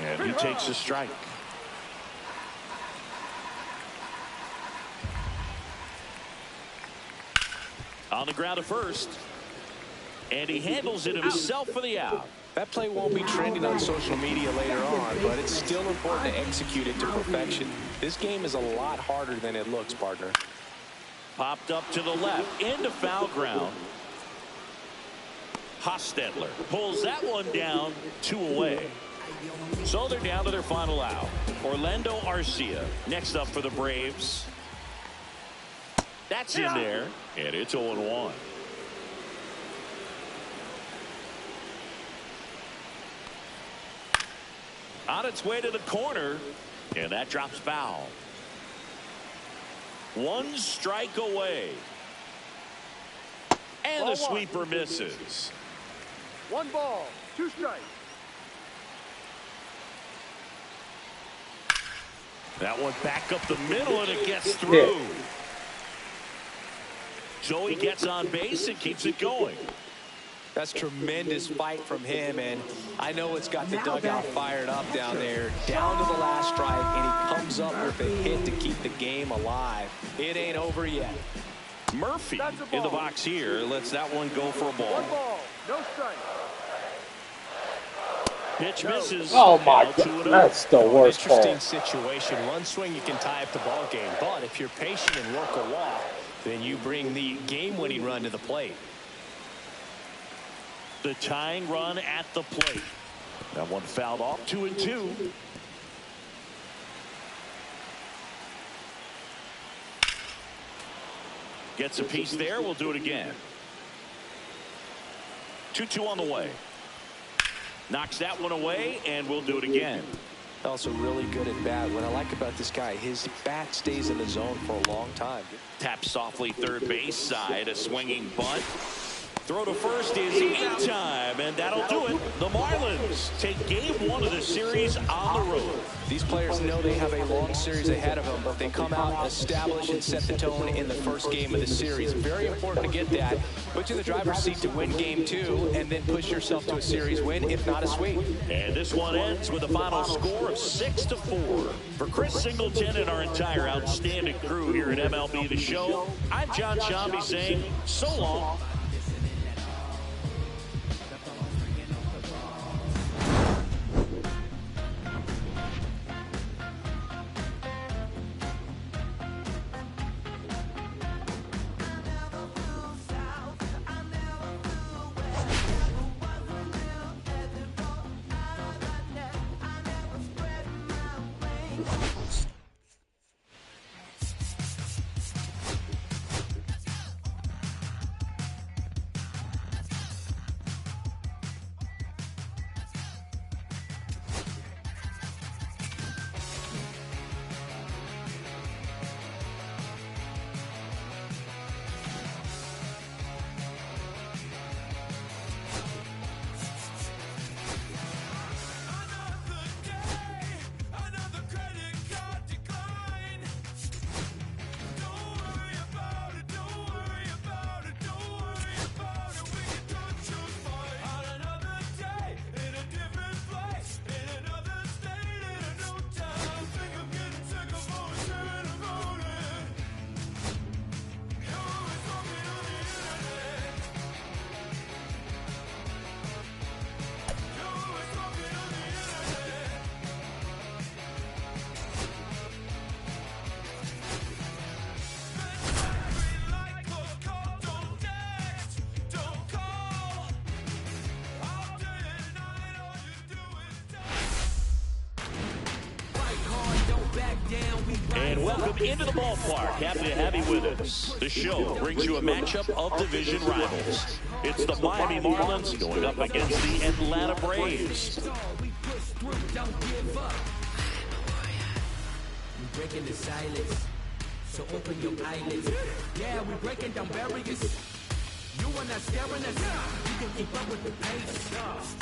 And he takes a strike. On the ground to first. And he handles it himself for the out. That play won't be trending on social media later on, but it's still important to execute it to perfection. This game is a lot harder than it looks, partner. Popped up to the left, into foul ground. Hostetler pulls that one down, 2 away. So they're down to their final out. Orlando Arcia next up for the Braves. That's in there, and it's 0-1. On its way to the corner, and that drops foul. 1 strike away. And the sweeper misses. 1 ball, 2 strikes. That one back up the middle, and it gets through. Joey gets on base and keeps it going. That's tremendous fight from him, and I know it's got the dugout fired up down there. Down to the last strike, and he comes up with a hit to keep the game alive. It ain't over yet. Murphy in the box here lets that one go for a ball. 1 ball, no strike. Pitch misses. Oh my God, that's the worst call. Interesting situation. One swing, you can tie up the ball game, but if you're patient and work a walk, then you bring the game-winning run to the plate. The tying run at the plate. That one fouled off, 2-2. Gets a piece there. We'll do it again. 2-2 on the way. Knocks that one away, and we'll do it again. Also really good at bat. What I like about this guy, his bat stays in the zone for a long time. Taps softly third base side. A swinging bunt. Throw to first is in time, and that'll do it. The Marlins take game 1 of the series on the road. These players know they have a long series ahead of them, but they come out, establish, and set the tone in the first game of the series. Very important to get that. Put you in the driver's seat to win game 2, and then push yourself to a series win, if not a sweep. And this one ends with a final score of 6-4. For Chris Singleton and our entire outstanding crew here at MLB The Show, I'm John Shambi saying so long. welcome into the ballpark. Happy to have you with us. The show brings you a matchup of division rivals. It's the Miami Marlins going up against the Atlanta Braves. We're breaking the silence, so open your eyelids. Yeah, we're breaking down barriers. You are not staring at us. You can keep up with the pace.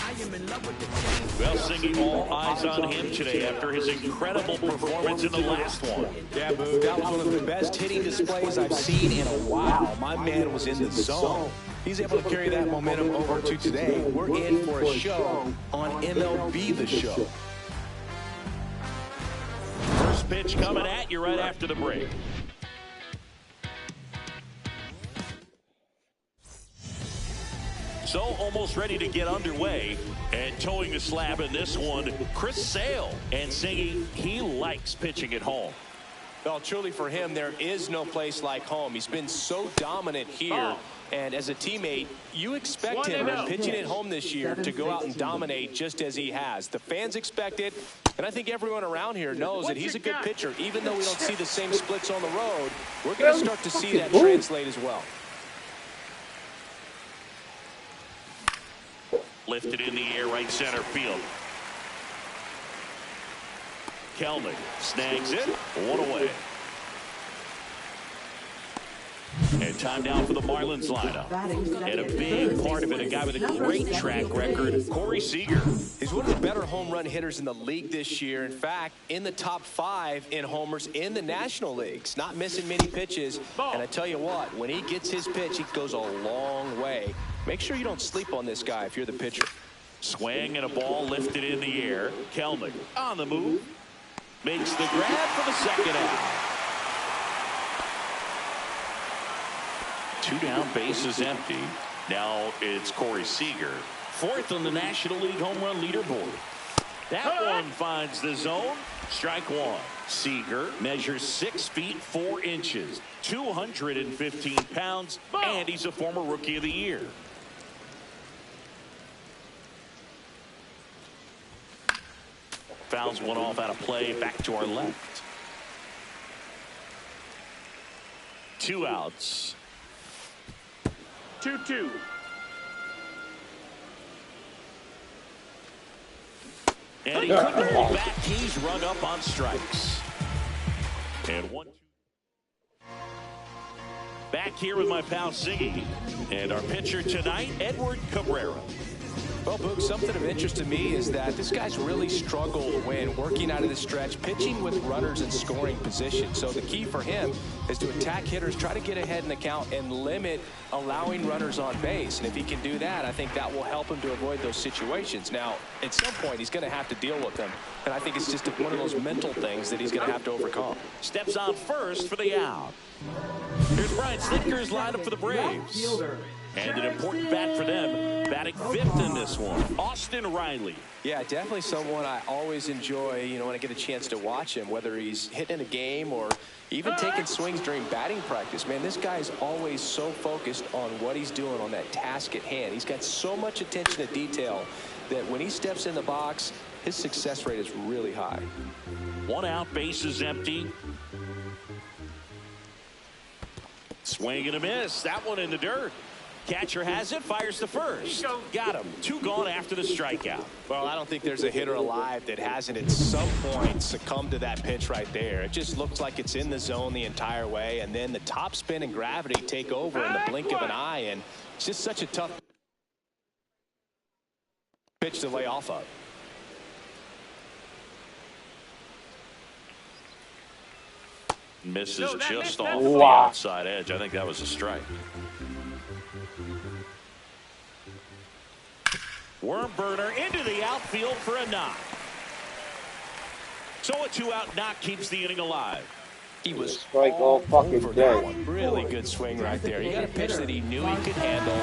I am in love with the change. Well, singing all eyes on him today after his incredible performance in the last one. Yeah, Boo, that was one of the best hitting displays I've seen in a while. My man was in the zone. He's able to carry that momentum over to today. We're in for a show on MLB The Show. First pitch coming at you right after the break. So almost ready to get underway, and towing the slab in this one, Chris Sale, and singing he likes pitching at home. Well, truly for him, there is no place like home. He's been so dominant here, and as a teammate, you expect him when pitching at home this year to go out and dominate just as he has. The fans expect it, and I think everyone around here knows that he's a good pitcher. Even though we don't see the same splits on the road, we're going to start to see that translate as well. Lifted in the air, right center field. Kelnick snags it, one away. And time now for the Marlins lineup. And a big part of it, a guy with a great track record, Corey Seager. He's one of the better home run hitters in the league this year. In fact, in the top 5 in homers in the National Leagues. Not missing many pitches. And I tell you what, when he gets his pitch, he goes a long way. Make sure you don't sleep on this guy if you're the pitcher. Swing and a ball lifted in the air. Kelnick on the move. Makes the grab for the second out. 2 down, bases empty. Now it's Corey Seager, 4th on the National League home run leaderboard. That one finds the zone. Strike 1. Seager measures 6 feet 4 inches, 215 pounds, and he's a former Rookie of the Year. Fouls one off out of play, back to our left. 2 outs. 2-2. And he couldn't hold back. He's rung up on strikes. And 1-2. Back here with my pal Siggy. And our pitcher tonight, Edward Cabrera. Well, Boog, something of interest to me is that this guy's really struggled when working out of the stretch, pitching with runners in scoring position. So the key for him is to attack hitters, try to get ahead in the count, and limit allowing runners on base. And if he can do that, I think that will help him to avoid those situations. Now, at some point, he's going to have to deal with them. And I think it's just one of those mental things that he's going to have to overcome. Steps on first for the out. Here's Brian Snitker's lineup for the Braves. And an important bat for them, batting 5th in this one, Austin Riley. Yeah, definitely someone I always enjoy, when I get a chance to watch him, whether he's hitting a game or even taking swings during batting practice. Man, this guy is always so focused on what he's doing on that task at hand. He's got so much attention to detail that when he steps in the box, his success rate is really high. 1 out, bases empty. Swing and a miss. That one in the dirt. Catcher has it, fires to first. Got him. 2 gone after the strikeout. Well, I don't think there's a hitter alive that hasn't at some point succumbed to that pitch right there. It just looks like it's in the zone the entire way, and then the top spin and gravity take over in the blink of an eye, and it's just such a tough pitch to lay off of. Misses just off the outside edge. I think that was a strike. Worm burner into the outfield for a knock. So a 2-out knock keeps the inning alive. He was strike all fucking day. Really good swing right there. He got a pitch that he knew he could handle,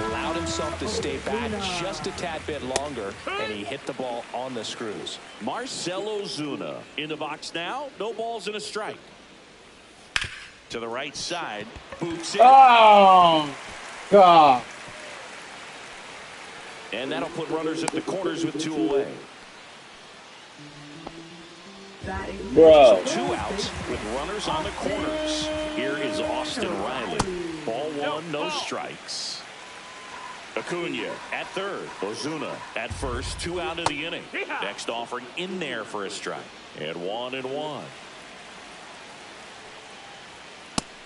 allowed himself to stay back just a tad bit longer, and he hit the ball on the screws. Marcell Ozuna in the box now. No balls and a strike. To the right side. Boots it. Oh, God. And that'll put runners at the corners with 2 away. So 2 outs with runners on the corners. Here is Austin Riley. Ball 1, no strikes. Acuna at third. Ozuna at first. 2 out of the inning. Next offering in there for a strike. And 1-1.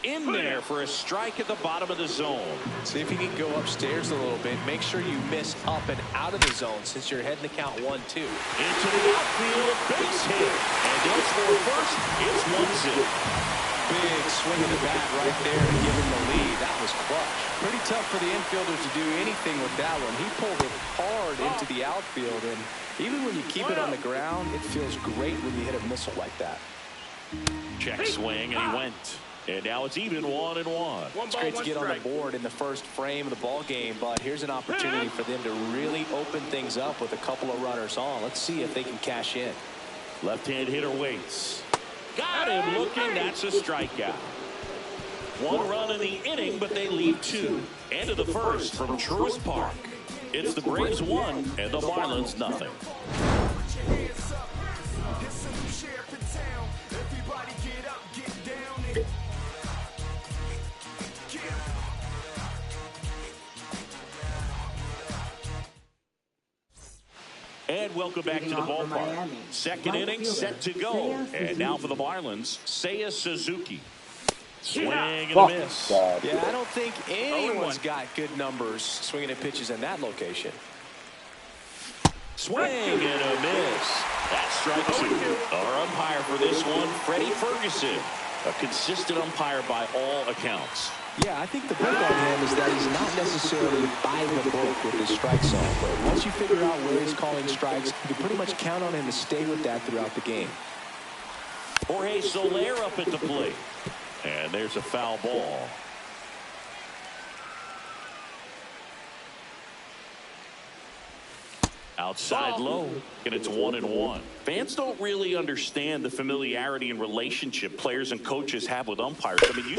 In there for a strike at the bottom of the zone. See if you can go upstairs a little bit. Make sure you miss up and out of the zone since you're heading to count 1-2. Into the outfield, base hit. And they'll score first. It's 1-0. Big swing of the bat right there to give him the lead. That was clutch. Pretty tough for the infielder to do anything with that one. He pulled it hard into the outfield, and even when you keep it on the ground, it feels great when you hit a missile like that. Check swing, and he went. And now it's even 1-1. It's great to get on the board in the first frame of the ball game, but here's an opportunity for them to really open things up with a couple of runners on. Let's see if they can cash in. Left-hand hitter waits. Got him looking. That's a strikeout. 1 run in the inning, but they leave 2. End of the first from Truist Park. It's the Braves 1 and the Marlins nothing. And welcome back to the ballpark. Second inning set to go. And now for the Marlins, Seiya Suzuki. Swing and a miss. Yeah, I don't think anyone's got good numbers swinging at pitches in that location. Swing and a miss. That's strike 2. Our umpire for this one, Freddie Ferguson. A consistent umpire by all accounts. Yeah, I think the book on him is that he's not necessarily by the book with his strike zone. But once you figure out where he's calling strikes, you can pretty much count on him to stay with that throughout the game. Jorge Soler up at the plate. And there's a foul ball. Outside low, and it's 1-1. Fans don't really understand the familiarity and relationship players and coaches have with umpires. I mean,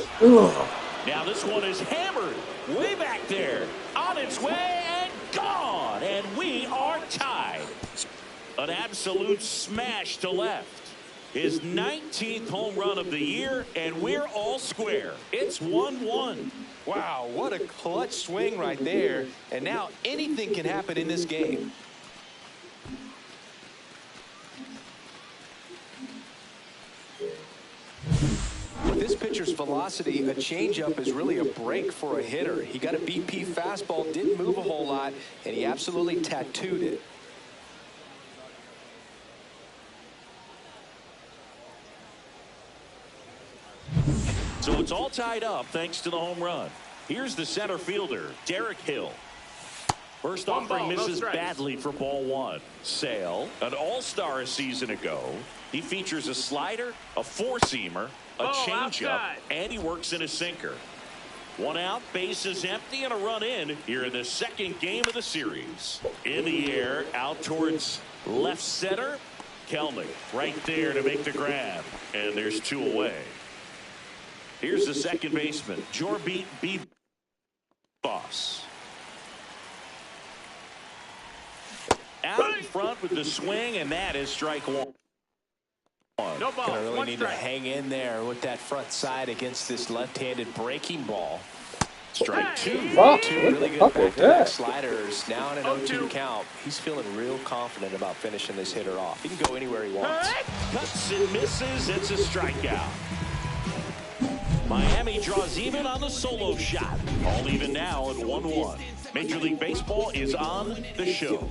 now this one is hammered way back there, on its way and gone, and we are tied. An absolute smash to left. His 19th home run of the year, and we're all square. It's 1-1. Wow, what a clutch swing right there. And now anything can happen in this game. With this pitcher's velocity, a changeup is really a break for a hitter. He got a BP fastball, didn't move a whole lot, and he absolutely tattooed it. So it's all tied up thanks to the home run. Here's the center fielder, Derek Hill. First offering misses badly for ball 1. Sale, an all-star a season ago. He features a slider, a four-seamer, a changeup, and he works in a sinker. 1 out, bases empty, and a run in here in the second game of the series. In the air, out towards left center. Kelnick right there to make the grab. And there's 2 away. Here's the second baseman, Jorbeat B. Boss. Out in front with the swing, and that is strike 1. No ball. Gonna really need to hang in there with that front side against this left-handed breaking ball. Strike 2. Two really good back-to-back sliders. Now in an 0-2 count. He's feeling real confident about finishing this hitter off. He can go anywhere he wants. Cuts and misses. It's a strikeout. Miami draws even on the solo shot. All even now at 1-1. Major League Baseball is on the show.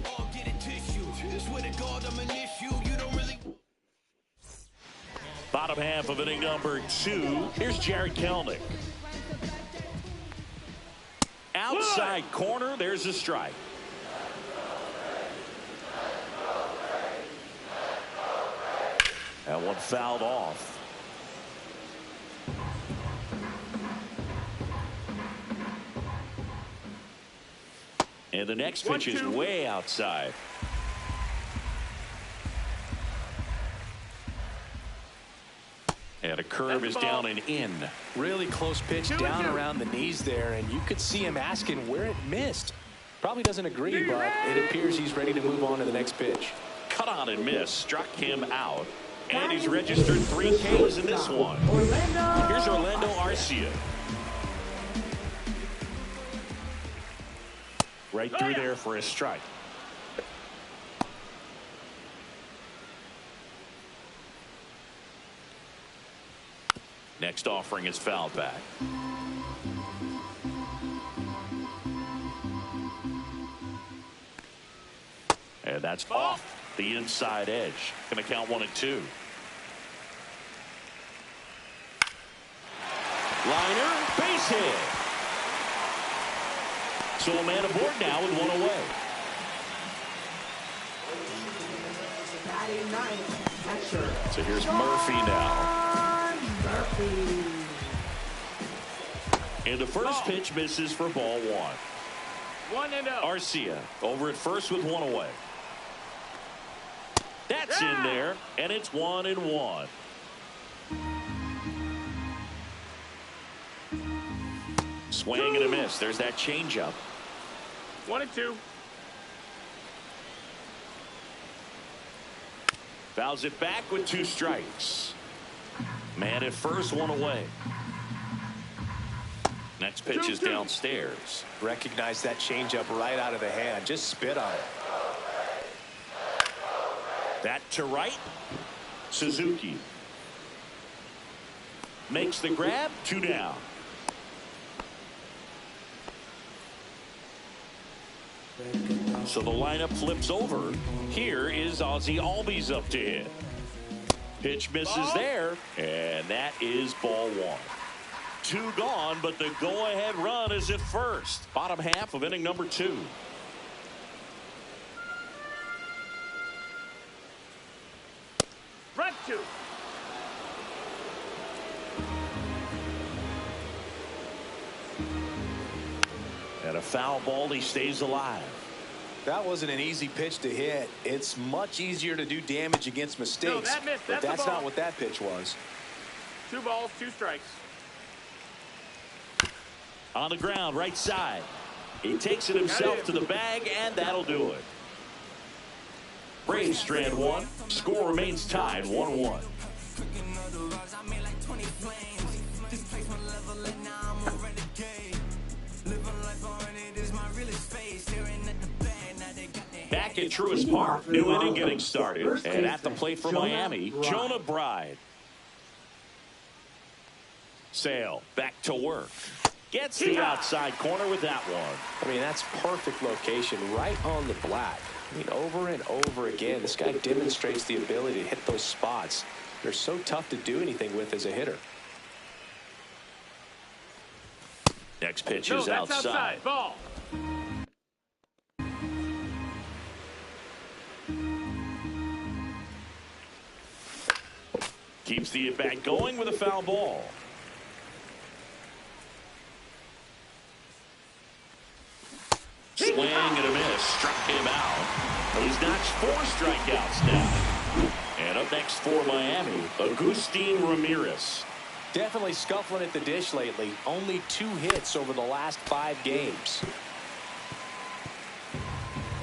Bottom half of inning number 2. Here's Jared Kelnick. Outside corner, there's a strike. That one fouled off. And the next pitch is way outside. And a curve is down and in. Really close pitch down around the knees there, and you could see him asking where it missed. Probably doesn't agree, but it appears he's ready to move on to the next pitch. Cut on and miss. Struck him out. And he's registered 3 Ks in this one. Here's Orlando Arcia. Right through there for a strike. Next offering is fouled back. And that's off the inside edge. Going to count 1-2. Liner, base hit. So a man aboard now with 1 away. So here's Murphy now. And the first pitch misses for ball 1. 1-0. Arcia over at first with 1 away. That's in there, and it's 1-1. Swing and a miss. There's that changeup. 1-2. Fouls it back with 2 strikes. Man at first, 1 away. Next pitch is downstairs. Recognize that changeup right out of the hand. Just spit on it. That to right. Suzuki makes the grab. 2 down. So the lineup flips over. Here is Ozzie Albies up to hit. Pitch misses there, and that is ball 1. 2 gone, but the go-ahead run is at first. Bottom half of inning number 2. Front 2. And a foul ball, he stays alive. That wasn't an easy pitch to hit. It's much easier to do damage against mistakes. No, that missed. But That's that's not what that pitch was. 2 balls, 2 strikes. On the ground, right side. He takes it himself to the bag, and that'll do it. Braves strand 1. Score remains tied 1-1. Back at Truist Park, new inning getting started. And at the plate for Miami, Jonah Bride. Sale back to work. Gets the outside corner with that one. I mean, that's perfect location right on the black. I mean, over and over again, this guy demonstrates the ability to hit those spots. They're so tough to do anything with as a hitter. Next pitch is outside. Ball. Keeps the at-bat going with a foul ball. Swing and a miss. Struck him out. He's notched 4 strikeouts now. And up next for Miami, Agustin Ramirez. Definitely scuffling at the dish lately. Only 2 hits over the last 5 games.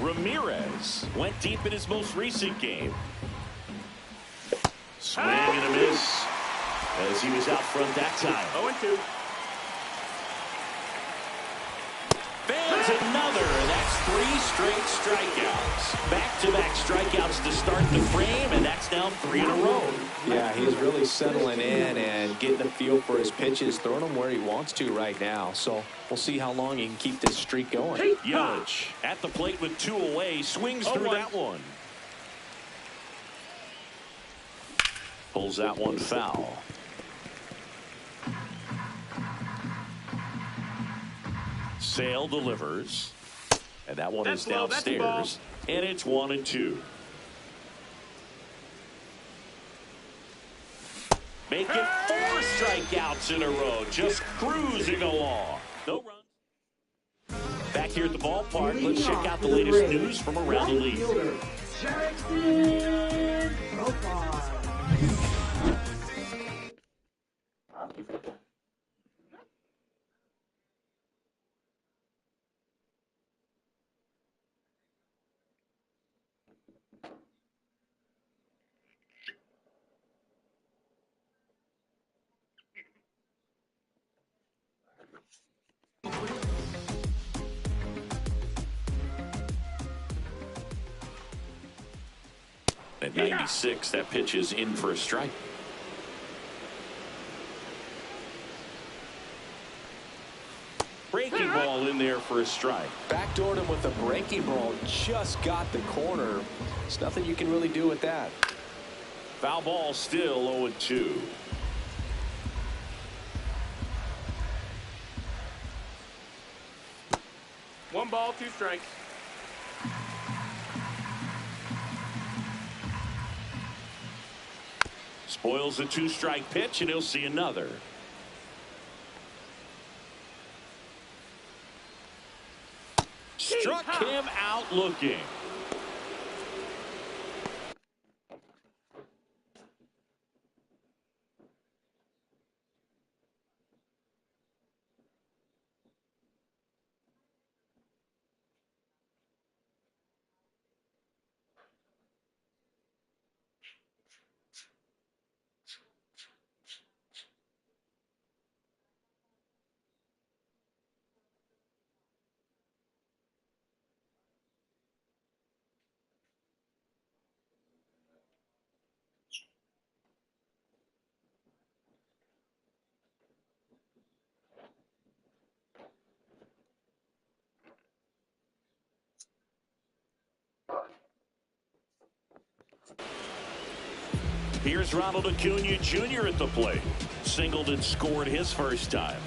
Ramirez went deep in his most recent game. Swing and a miss as he was out front that time. 0-2. Fans another, and that's 3 straight strikeouts. Back-to-back strikeouts to start the frame, and that's now 3 in a row. Yeah, he's really settling in and getting a feel for his pitches, throwing them where he wants to right now. So we'll see how long he can keep this streak going. Yelich at the plate with 2 away, swings through that one. Pulls that one foul. Sale delivers, and that one is downstairs, and it's 1-2. Make it 4 strikeouts in a row, just cruising along. No runs. Back here at the ballpark, let's check out the latest news from around the league. At 96, that pitch is in for a strike. Breaking ball in there for a strike. Backdoored him with a breaking ball. Just got the corner. There's nothing you can really do with that. Foul ball, still 0-2. One ball, two strikes. Spoils a two-strike pitch, and he'll see another. Struck him out looking. Here's Ronald Acuna Jr. at the plate. Singled and scored his first time.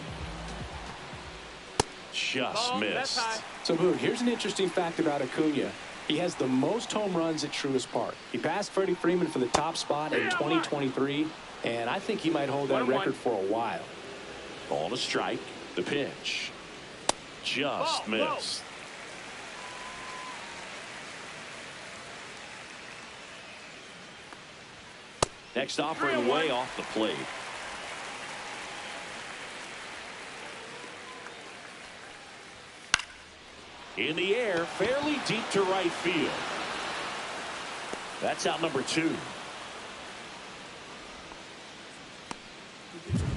Just missed. So, Boone, here's an interesting fact about Acuna. He has the most home runs at Truist Park. He passed Freddie Freeman for the top spot in 2023, and I think he might hold that record for a while. Ball to strike. The pitch. Just missed. Next offering way off the plate. In the air, fairly deep to right field. That's out number 2.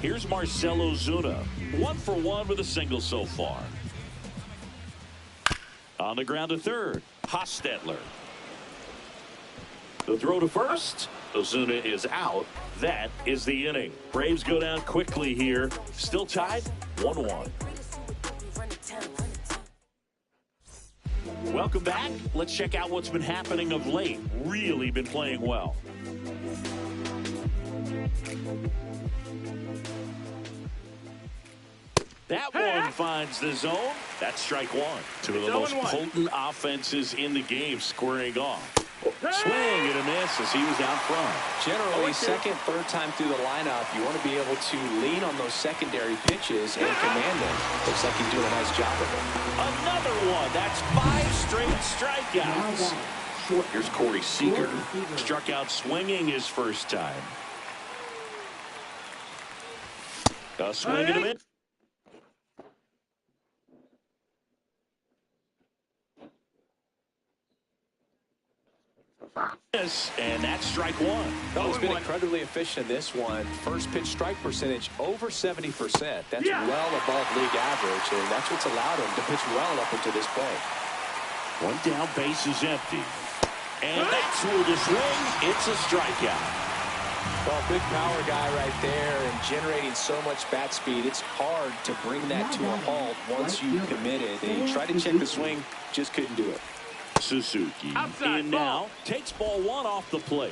Here's Marcell Ozuna. 1 for 1 with a single so far. On the ground to third, Hostetler. The throw to first. Ozuna is out. That is the inning. Braves go down quickly here. Still tied 1-1. Welcome back. Let's check out what's been happening of late. Really been playing well. That one finds the zone. That's strike 1. Two of the most potent offenses in the game squaring off. Swing and a miss as he was out front. Generally, second, third time through the lineup, you want to be able to lean on those secondary pitches and command them. Looks like he's doing a nice job of it. Another one. That's 5 straight strikeouts. Here's Corey Seager. Struck out swinging his first time. A swing and a miss. And that's strike 1. Oh, he's been incredibly efficient in this one. First pitch strike percentage over 70%. That's well above league average, and that's what's allowed him to pitch well up until this point. One down, base is empty. And that's where the swing. It's a strikeout. Well, big power guy right there and generating so much bat speed. It's hard to bring that to a halt once you commit it. And he tried to check the swing, just couldn't do it. Suzuki in now, takes ball 1 off the plate.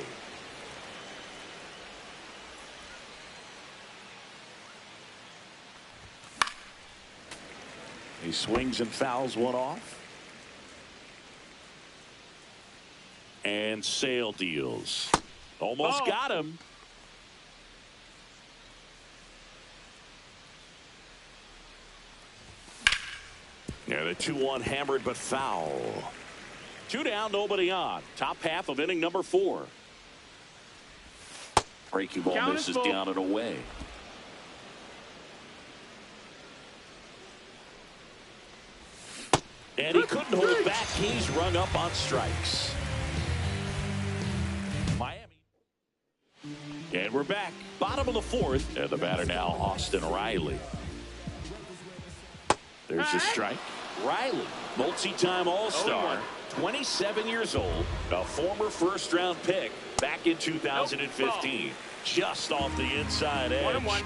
He swings and fouls one off. And Sale deals. Almost got him. Yeah, the 2-1 hammered but foul. 2 down, nobody on. Top half of inning number 4. Breaking ball misses down and away. And he couldn't hold back. He's rung up on strikes. Miami. And we're back. Bottom of the 4th. And the batter now, Austin Riley. There's a strike. Riley, multi-time All-Star, 27 years old, a former first-round pick back in 2015. Just off the inside edge. 1-1.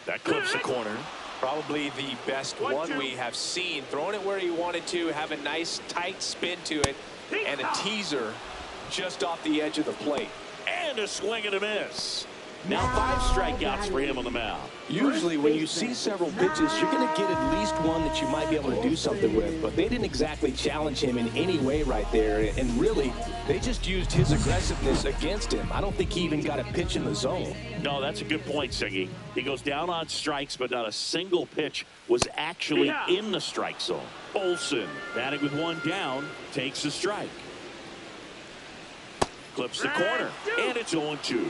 That clips the corner. Probably the best one we have seen. Throwing it where he wanted to, have a nice tight spin to it, and a teaser just off the edge of the plate. And a swing and a miss. Now 5 strikeouts for him on the mound. Usually when you see several pitches, you're going to get at least one that you might be able to do something with. But they didn't exactly challenge him in any way right there. And really, they just used his aggressiveness against him. I don't think he even got a pitch in the zone. No, that's a good point, Siggy. He goes down on strikes, but not a single pitch was actually in the strike zone. Olsen, batting with 1 down, takes the strike. Clips the corner, and it's 0-2.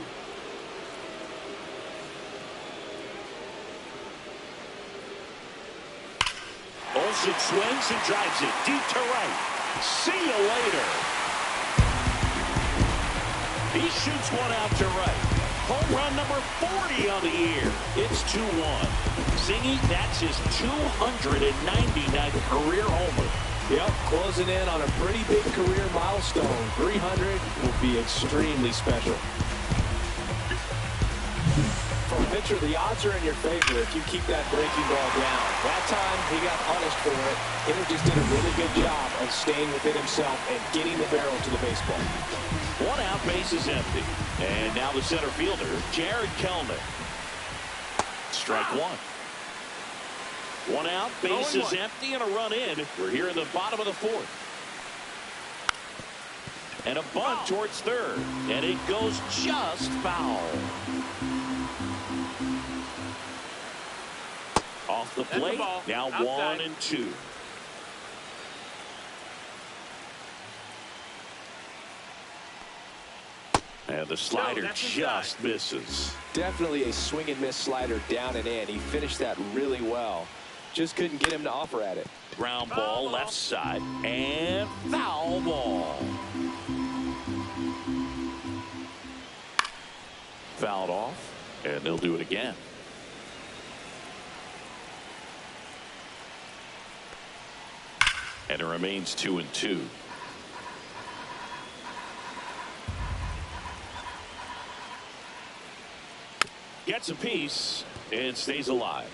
Olsen swings and drives it deep to right. See you later. He shoots one out to right. Home run number 40 on the year. It's 2-1. Siggy, that's his 299th career homer. Yep, closing in on a pretty big career milestone. 300 will be extremely special. For a pitcher, the odds are in your favor if you keep that breaking ball down. That time, he got punished for it. Hitter just did a really good job of staying within himself and getting the barrel to the baseball. 1 out, base is empty. And now the center fielder, Jared Kelnick. Strike 1. 1 out, base is empty, and a run in. We're here in the bottom of the 4th. And a bunt towards third. And it goes just foul. Off the plate, now 1-2. And the slider just misses. Definitely a swing and miss slider down and in. He finished that really well. Just couldn't get him to offer at it. Ground ball left side and foul ball. Fouled off, and they'll do it again. And it remains 2-2. Gets a piece and stays alive.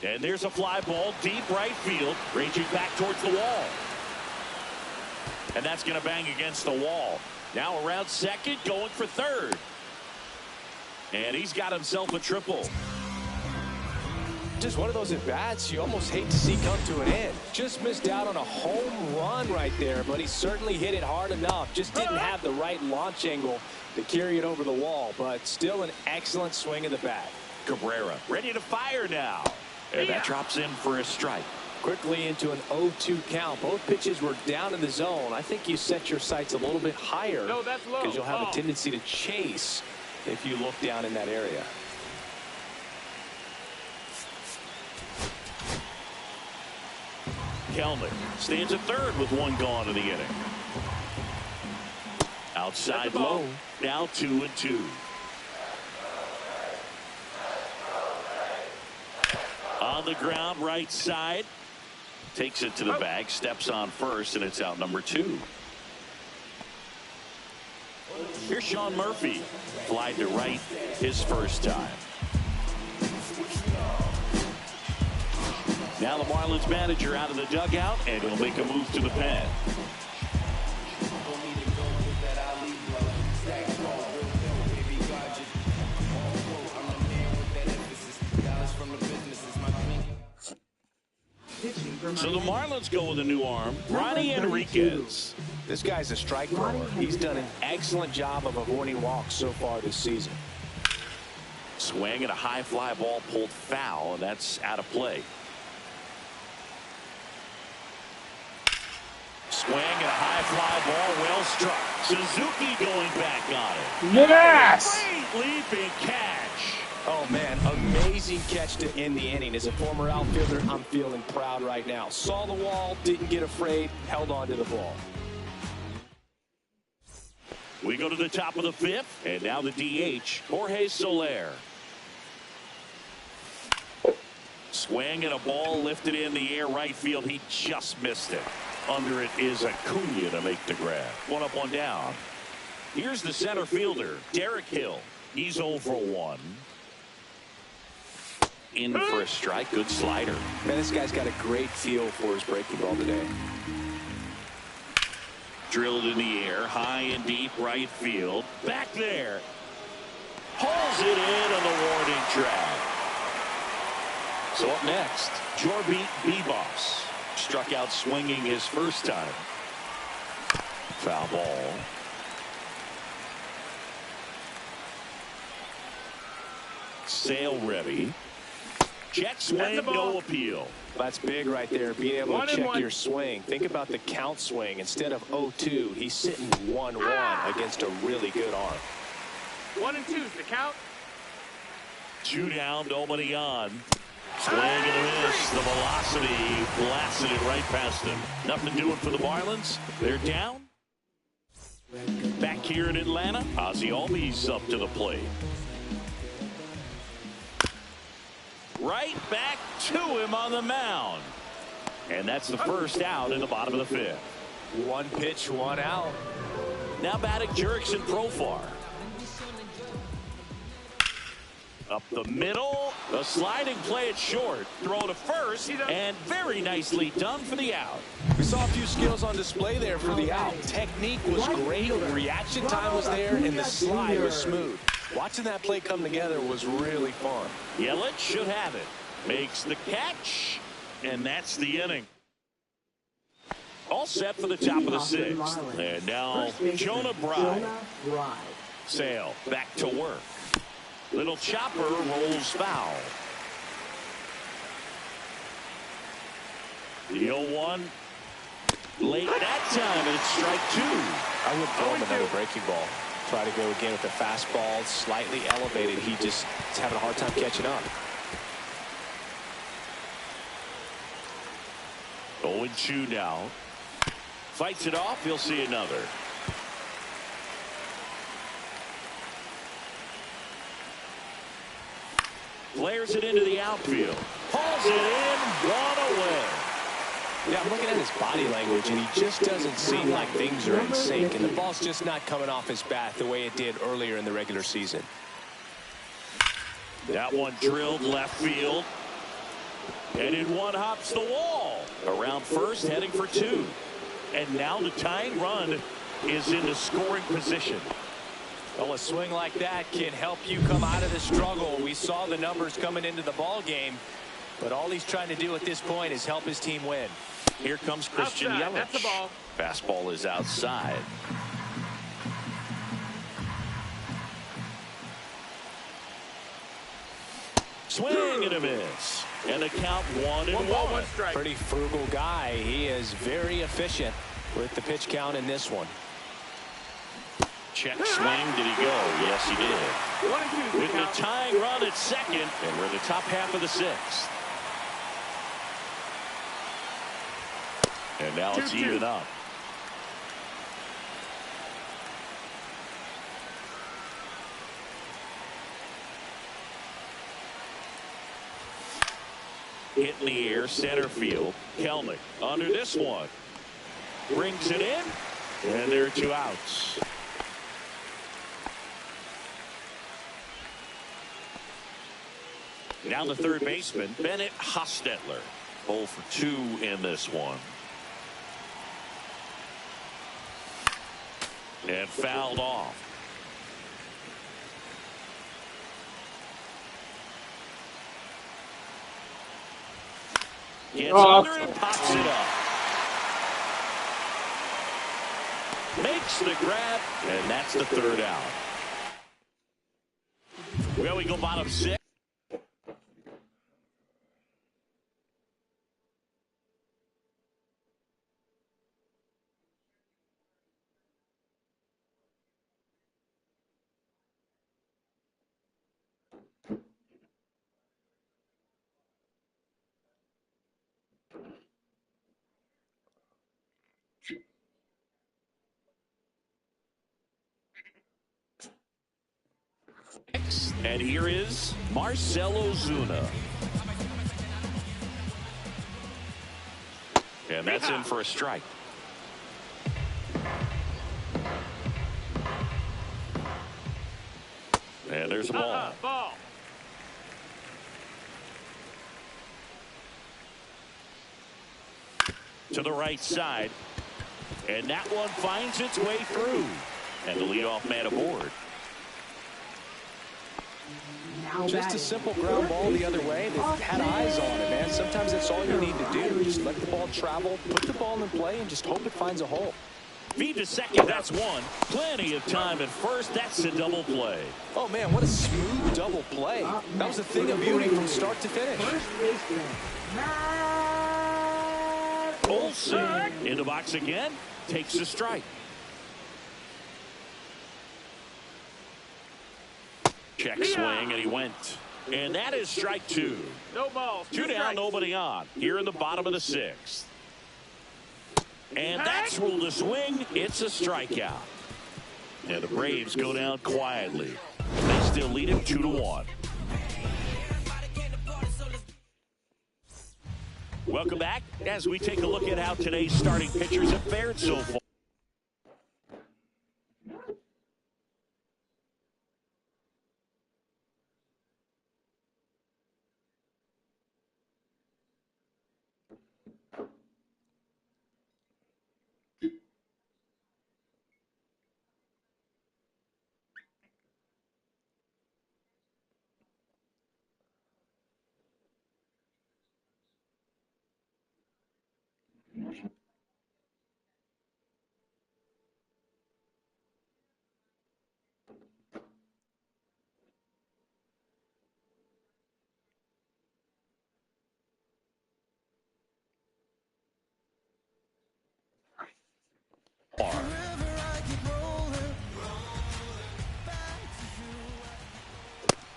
And there's a fly ball deep right field, ranging back towards the wall. And that's going to bang against the wall. Now around second, going for third. And he's got himself a triple. Just one of those at-bats you almost hate to see come to an end. Just missed out on a home run right there, but he certainly hit it hard enough. Just didn't have the right launch angle to carry it over the wall, but still an excellent swing of the bat. Cabrera ready to fire now. And that drops in for a strike. Quickly into an 0-2 count. Both pitches were down in the zone. I think you set your sights a little bit higher because you'll have a tendency to chase if you look down in that area. Kelnick stands at third with 1 gone in the inning. Outside low, now 2-2. On the ground, right side. Takes it to the bag, steps on first, and it's out number 2. Here's Sean Murphy. Fly to right his first time. Now the Marlins manager out of the dugout, and he'll make a move to the pen. So the Marlins go with a new arm, Ronnie Enriquez. This guy's a strike thrower. He's done an excellent job of avoiding walks so far this season. Swing and a high fly ball pulled foul, and that's out of play. Swing and a high fly ball, well struck. Suzuki going back on it. Yes! Great leaping catch. Oh, man, amazing catch to end the inning. As a former outfielder, I'm feeling proud right now. Saw the wall, didn't get afraid, held on to the ball. We go to the top of the fifth, and now the DH, Jorge Soler. Swing and a ball lifted in the air right field. He just missed it. Under it is Acuna to make the grab. One up, one down. Here's the center fielder, Derek Hill. He's 0 for 1. In for a strike. Good slider. Man, this guy's got a great feel for his breaking ball today. Drilled in the air, high and deep right field. Back there. Pulls it in on the warning track. So up next, Jorby Bebos. Struck out swinging his first time. Foul ball. Sale ready. Check swing, no appeal. That's big right there, being able to check your swing. Think about the count swing. Instead of 0-2, he's sitting 1-1 against a really good arm. 1 and 2's the count. 2 down, nobody on. Swing and a miss. The velocity blasted it right past him. Nothing doing for the Marlins. They're down. Back here in Atlanta, Ozzie Albies up to the plate. Right back to him on the mound. And that's the first out in the bottom of the fifth. 1 pitch, 1 out. Now batting Jurickson Profar. Up the middle. A sliding play at short. Throw to first. And very nicely done for the out. We saw a few skills on display there for the out. Technique was great. Reaction time was there. And the slide was smooth. Watching that play come together was really fun. Yelich should have it. Makes the catch. And that's the inning. All set for the top of the sixth. And now Jonah Bride. Sale back to work. Little chopper rolls foul. The 0-1 late that time, and it's strike 2. I would throw him another breaking ball. Try to go again with the fastball, slightly elevated. He just is having a hard time catching up. 0-2 now. Fights it off. He'll see another. Flares it into the outfield. Pulls it in. 1 away. Yeah, I'm looking at his body language, and he just doesn't seem like things are in sync, and the ball's just not coming off his bat the way it did earlier in the regular season. That one drilled left field. And in one hops the wall. Around first, heading for 2. And now the tying run is in the scoring position. Well, a swing like that can help you come out of the struggle. We saw the numbers coming into the ball game, but all he's trying to do at this point is help his team win. Here comes Christian Yelich. That's the ball. Fastball is outside. Swing and a miss. And a count 1-1. Pretty frugal guy. He is very efficient with the pitch count in this one. Check swing. Did he go? Yes, he did. With the tying run at second, and we're in the top half of the sixth. And now it's even up. Hit in the air, center field. Kelnick under this one. Brings it in, and there are 2 outs. Down the third baseman, Bennett Hostetler. 0 for 2 in this one. And fouled off. Gets under and pops it up. Makes the grab, and that's the 3rd out. Well, we go bottom 6. And here is Marcell Ozuna. And that's in for a strike. And there's a ball. Ball. To the right side. And that one finds its way through. And the leadoff man aboard. Just a simple ground ball the other way. They had eyes on it, man. Sometimes that's all you need to do. Just let the ball travel, put the ball in play, and just hope it finds a hole. Feed to second, that's one. Plenty of time at first. That's a double play. Oh, man, what a smooth double play. That was a thing of beauty from start to finish. Olsen in the box again. Takes a strike. Check swing, and he went. And that is strike two. No balls. Two down, nobody on. Here in the bottom of the sixth. And that's ruled a swing. It's a strikeout. And the Braves go down quietly. They still lead him 2-1. Welcome back as we take a look at how today's starting pitchers have fared so far.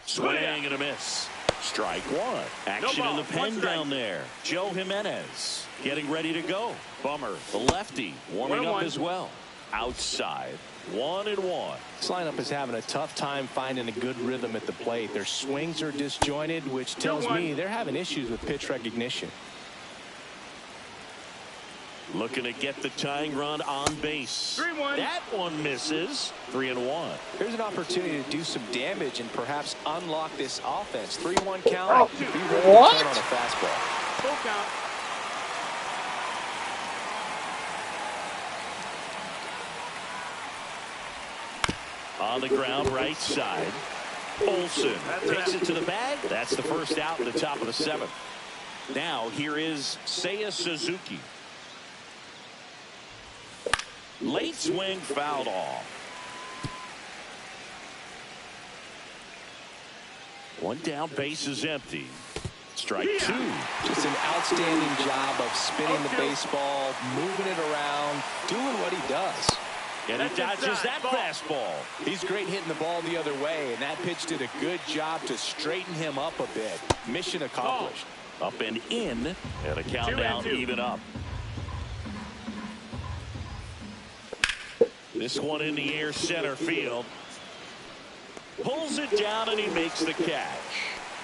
Swing and a miss. Strike one. Action in the pen down there. Joe Jimenez getting ready to go. Bummer, the lefty, warming up as well. Outside, 1-1. This lineup is having a tough time finding a good rhythm at the plate. Their swings are disjointed, which tells me they're having issues with pitch recognition. Looking to get the tying run on base. 3-1. That one misses. 3-1. Here's an opportunity to do some damage and perhaps unlock this offense. 3-1 count. Be ready to turn on a fastball. Full count. On the ground, right side. Olsen takes it to the bag. That's the first out in the top of the seventh. Now here is Seiya Suzuki. Late swing fouled off. One down, base is empty. Strike two. Just an outstanding job of spinning the baseball, moving it around, doing what he does. And he dodges that fastball. He's great hitting the ball the other way, and that pitch did a good job to straighten him up a bit. Mission accomplished. Up and in, and a countdown even up. This one in the air, center field. Pulls it down, and he makes the catch.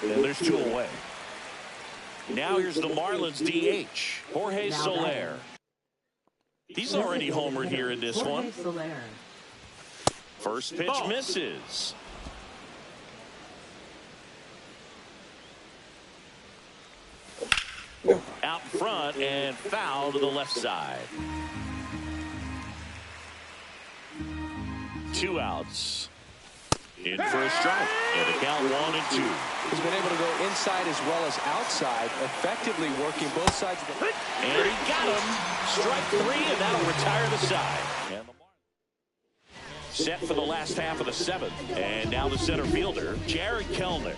And there's two away. Now here's the Marlins DH, Jorge Soler. He's already homered here in this one. First pitch misses. Out front and foul to the left side. Two outs. In for a strike. And the count 1-2. He's been able to go inside as well as outside, effectively working both sides of the plate. And he got him. Strike three, and that'll retire the side. And the Marlins set for the last half of the seventh. And now the center fielder, Jared Kelenic.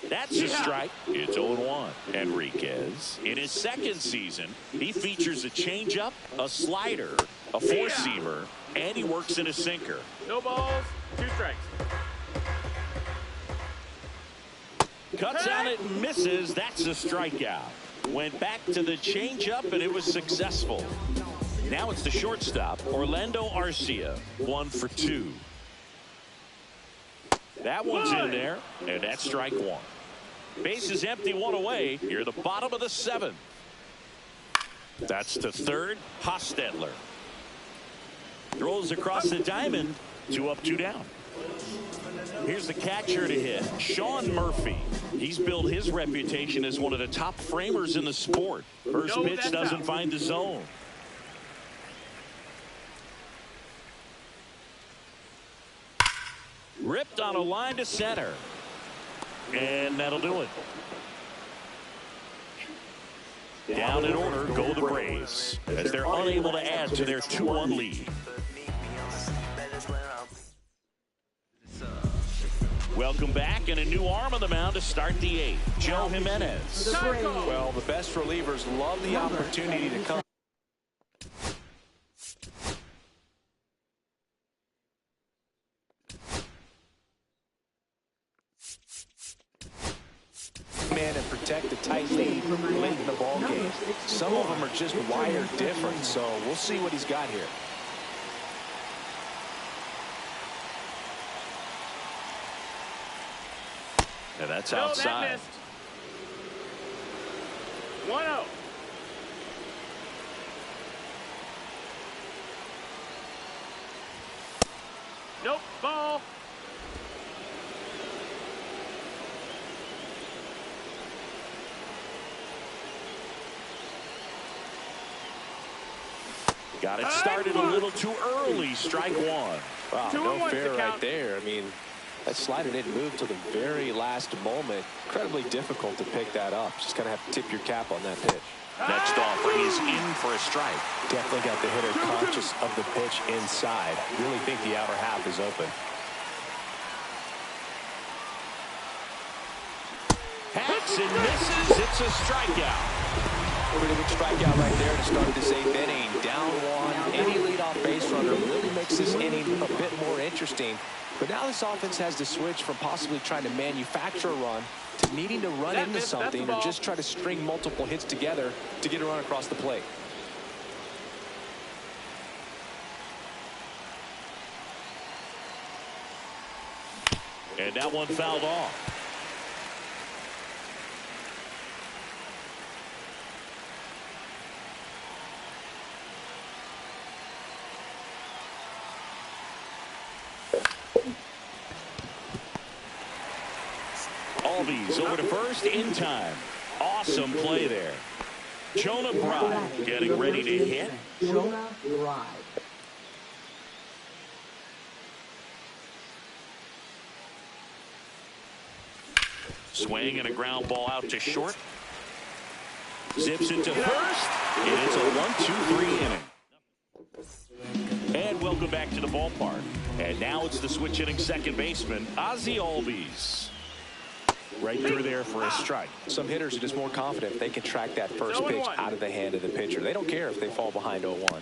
That's a strike. It's 0-1. Enriquez, in his second season, he features a changeup, a slider, a four-seamer, and he works in a sinker. No balls, two strikes. Cuts on it and misses. That's a strikeout. Went back to the changeup, and it was successful. Now it's the shortstop, Orlando Arcia, 1 for 2. That one's in there, and that's strike one. Base is empty, one away. You're the bottom of the seventh. That's to third, Hostetler. Throws across the diamond. 2 up, 2 down. Here's the catcher to hit, Sean Murphy. He's built his reputation as one of the top framers in the sport. First pitch doesn't find the zone. Ripped on a line to center. And that'll do it. Down in order go the Braves as they're unable to add to their 2-1 lead. Welcome back, and a new arm on the mound to start the 8th. Joe Jimenez. Well, the best relievers love the opportunity to come in and protect the tight lead late in the ball game. Some of them are just wired different, so we'll see what he's got here. Yeah, that's outside. 1-0. Nope, ball. Got it started a little too early. Strike one. Wow, no fair right there. I mean, that slider didn't move till the very last moment. Incredibly difficult to pick that up. Just going to have to tip your cap on that pitch. Next offering is in for a strike. Definitely got the hitter conscious of the pitch inside. Really think the outer half is open. Hacks and misses. It's a strikeout. Pretty good strikeout right there to start this 8th inning. Down one. Any leadoff base runner really makes this inning a bit more interesting. But now this offense has to switch from possibly trying to manufacture a run to needing to run into something or just try to string multiple hits together to get a run across the plate. And that one fouled off. Albies over to first in time. Awesome play there. Jonah Bride getting ready to hit. Jonah Bride. Swing and a ground ball out to short. Zips it to first. And it's a 1-2-3 inning. And welcome back to the ballpark. And now it's the switch hitting second baseman, Ozzie Albies. Right through there for a strike. Some hitters are just more confident if they can track that first pitch out of the hand of the pitcher. They don't care if they fall behind 0-1.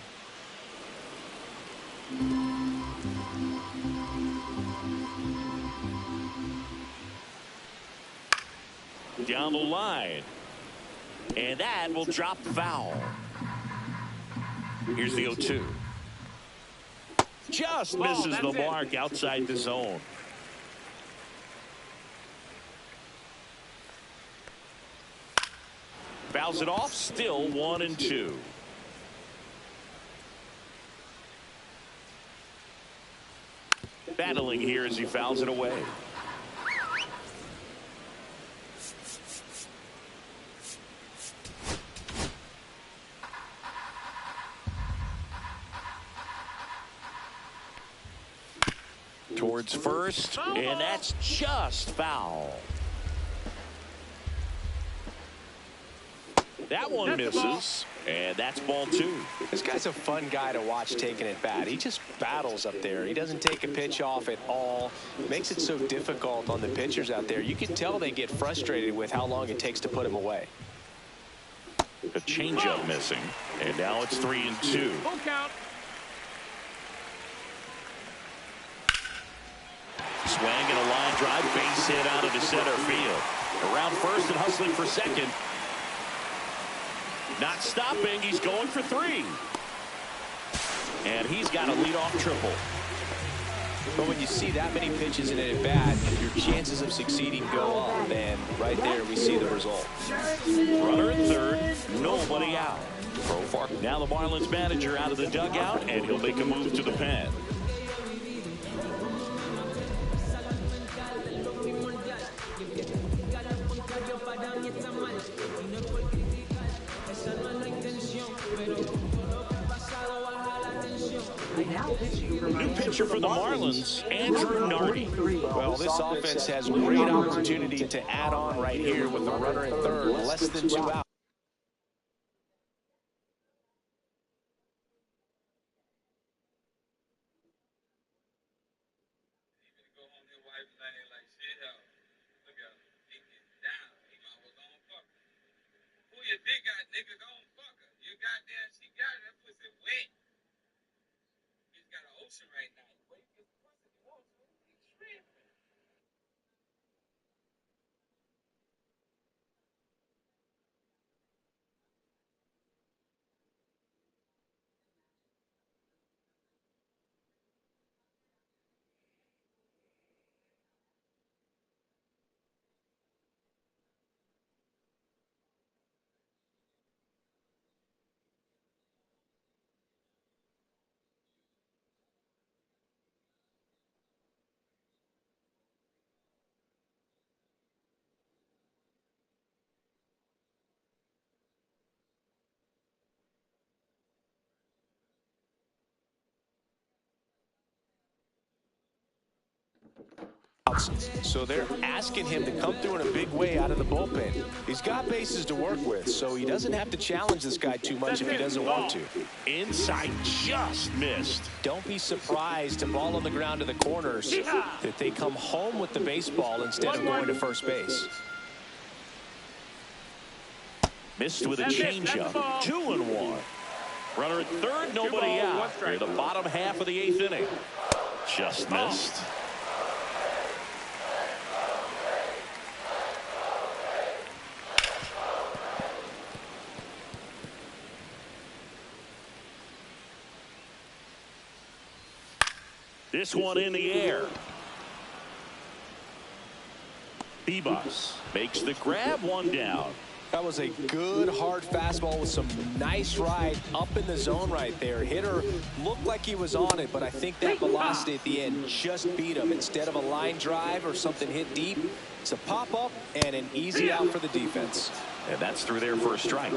Down the line. And that will drop foul. Here's the 0-2. Just misses the mark outside the zone. Fouls it off, still 1-2. Battling here as he fouls it away. Towards first, and that's just foul. That one misses, and that's ball 2. This guy's a fun guy to watch taking at bat. He just battles up there. He doesn't take a pitch off at all. Makes it so difficult on the pitchers out there. You can tell they get frustrated with how long it takes to put him away. A changeup missing, and now it's 3-2. Full count. Swing and a line drive, base hit out of the center field. Around first and hustling for second. Not stopping, he's going for 3. And he's got a leadoff triple. But when you see that many pitches in an at-bat, your chances of succeeding go up. And right there, we see the result. Runner at third, nobody out. Pro far. Now the Marlins manager out of the dugout, and he'll make a move to the pen. New pitcher for the Marlins, Andrew Nardi. Well, this offense has great opportunity to add on right here with a runner at third, less than 2 outs. So they're asking him to come through in a big way out of the bullpen. He's got bases to work with, so he doesn't have to challenge this guy too much if he doesn't want to. Inside, just missed. Don't be surprised to ball on the ground to the corners that they come home with the baseball instead of going to first base. Missed with a changeup. 2-1. Runner at third, nobody out. Near the bottom half of the 8th inning. Just missed. This one in the air. Bebas makes the grab, 1 down. That was a good hard fastball with some nice ride up in the zone right there. Hitter looked like he was on it, but I think that velocity at the end just beat him. Instead of a line drive or something hit deep, it's a pop up and an easy out for the defense. And that's through there for a strike.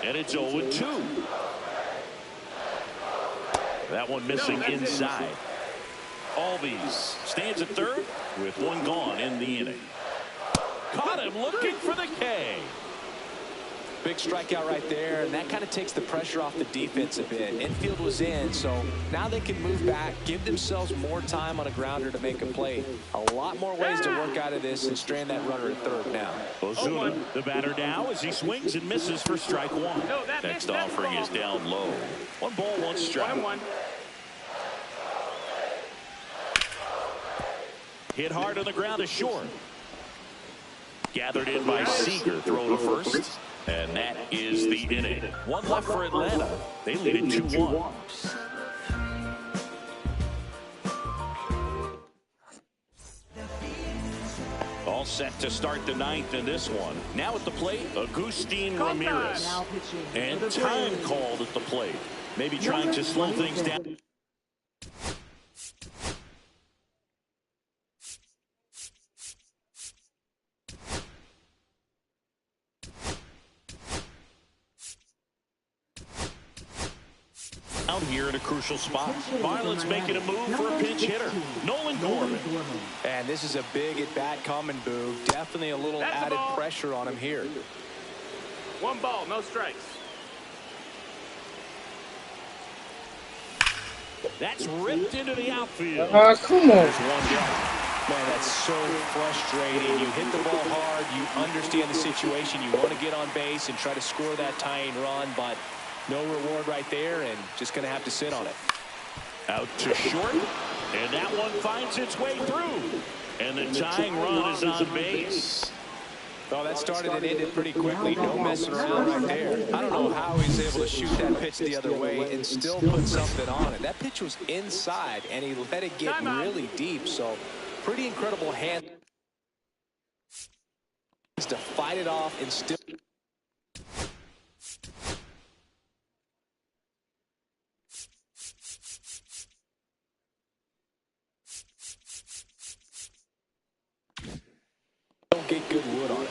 And it's 0-2. That one missing inside. Albies stands at third with 1 gone in the inning. Caught him looking for the K. Big strikeout right there, and that kind of takes the pressure off the defense a bit. Infield was in, so now they can move back, give themselves more time on a grounder to make a play. A lot more ways to work out of this and strand that runner at third now. Ozuna, the batter now, as he swings and misses for strike 1. Next offering is down low. 1 ball, 1 strike. 1-1. Hit hard on the ground is short. Gathered in by Seager. Throw to first. And that is the inning. 1 left for Atlanta. They lead it 2-1. All set to start the 9th in this one. Now at the plate, Agustin Ramirez. And time called at the plate. Maybe trying to slow things down. Out here in a crucial spot. Marlins making a move for a pinch hitter. Nolan Gorman. And this is a big at-bat coming, Boo. Definitely a little added pressure on him here. 1 ball, no strikes. That's ripped into the outfield. Come on. Man, that's so frustrating. You hit the ball hard. You understand the situation. You want to get on base and try to score that tying run, but no reward right there, and just going to have to sit on it. Out to short, and that one finds its way through. And the tying run is on base. Oh, that started and ended pretty quickly. No messing around right there. I don't know how he's able to shoot that pitch the other way and still put something on it. That pitch was inside, and he let it get really deep. So, pretty incredible hand to fight it off and still. Don't get good wood on it.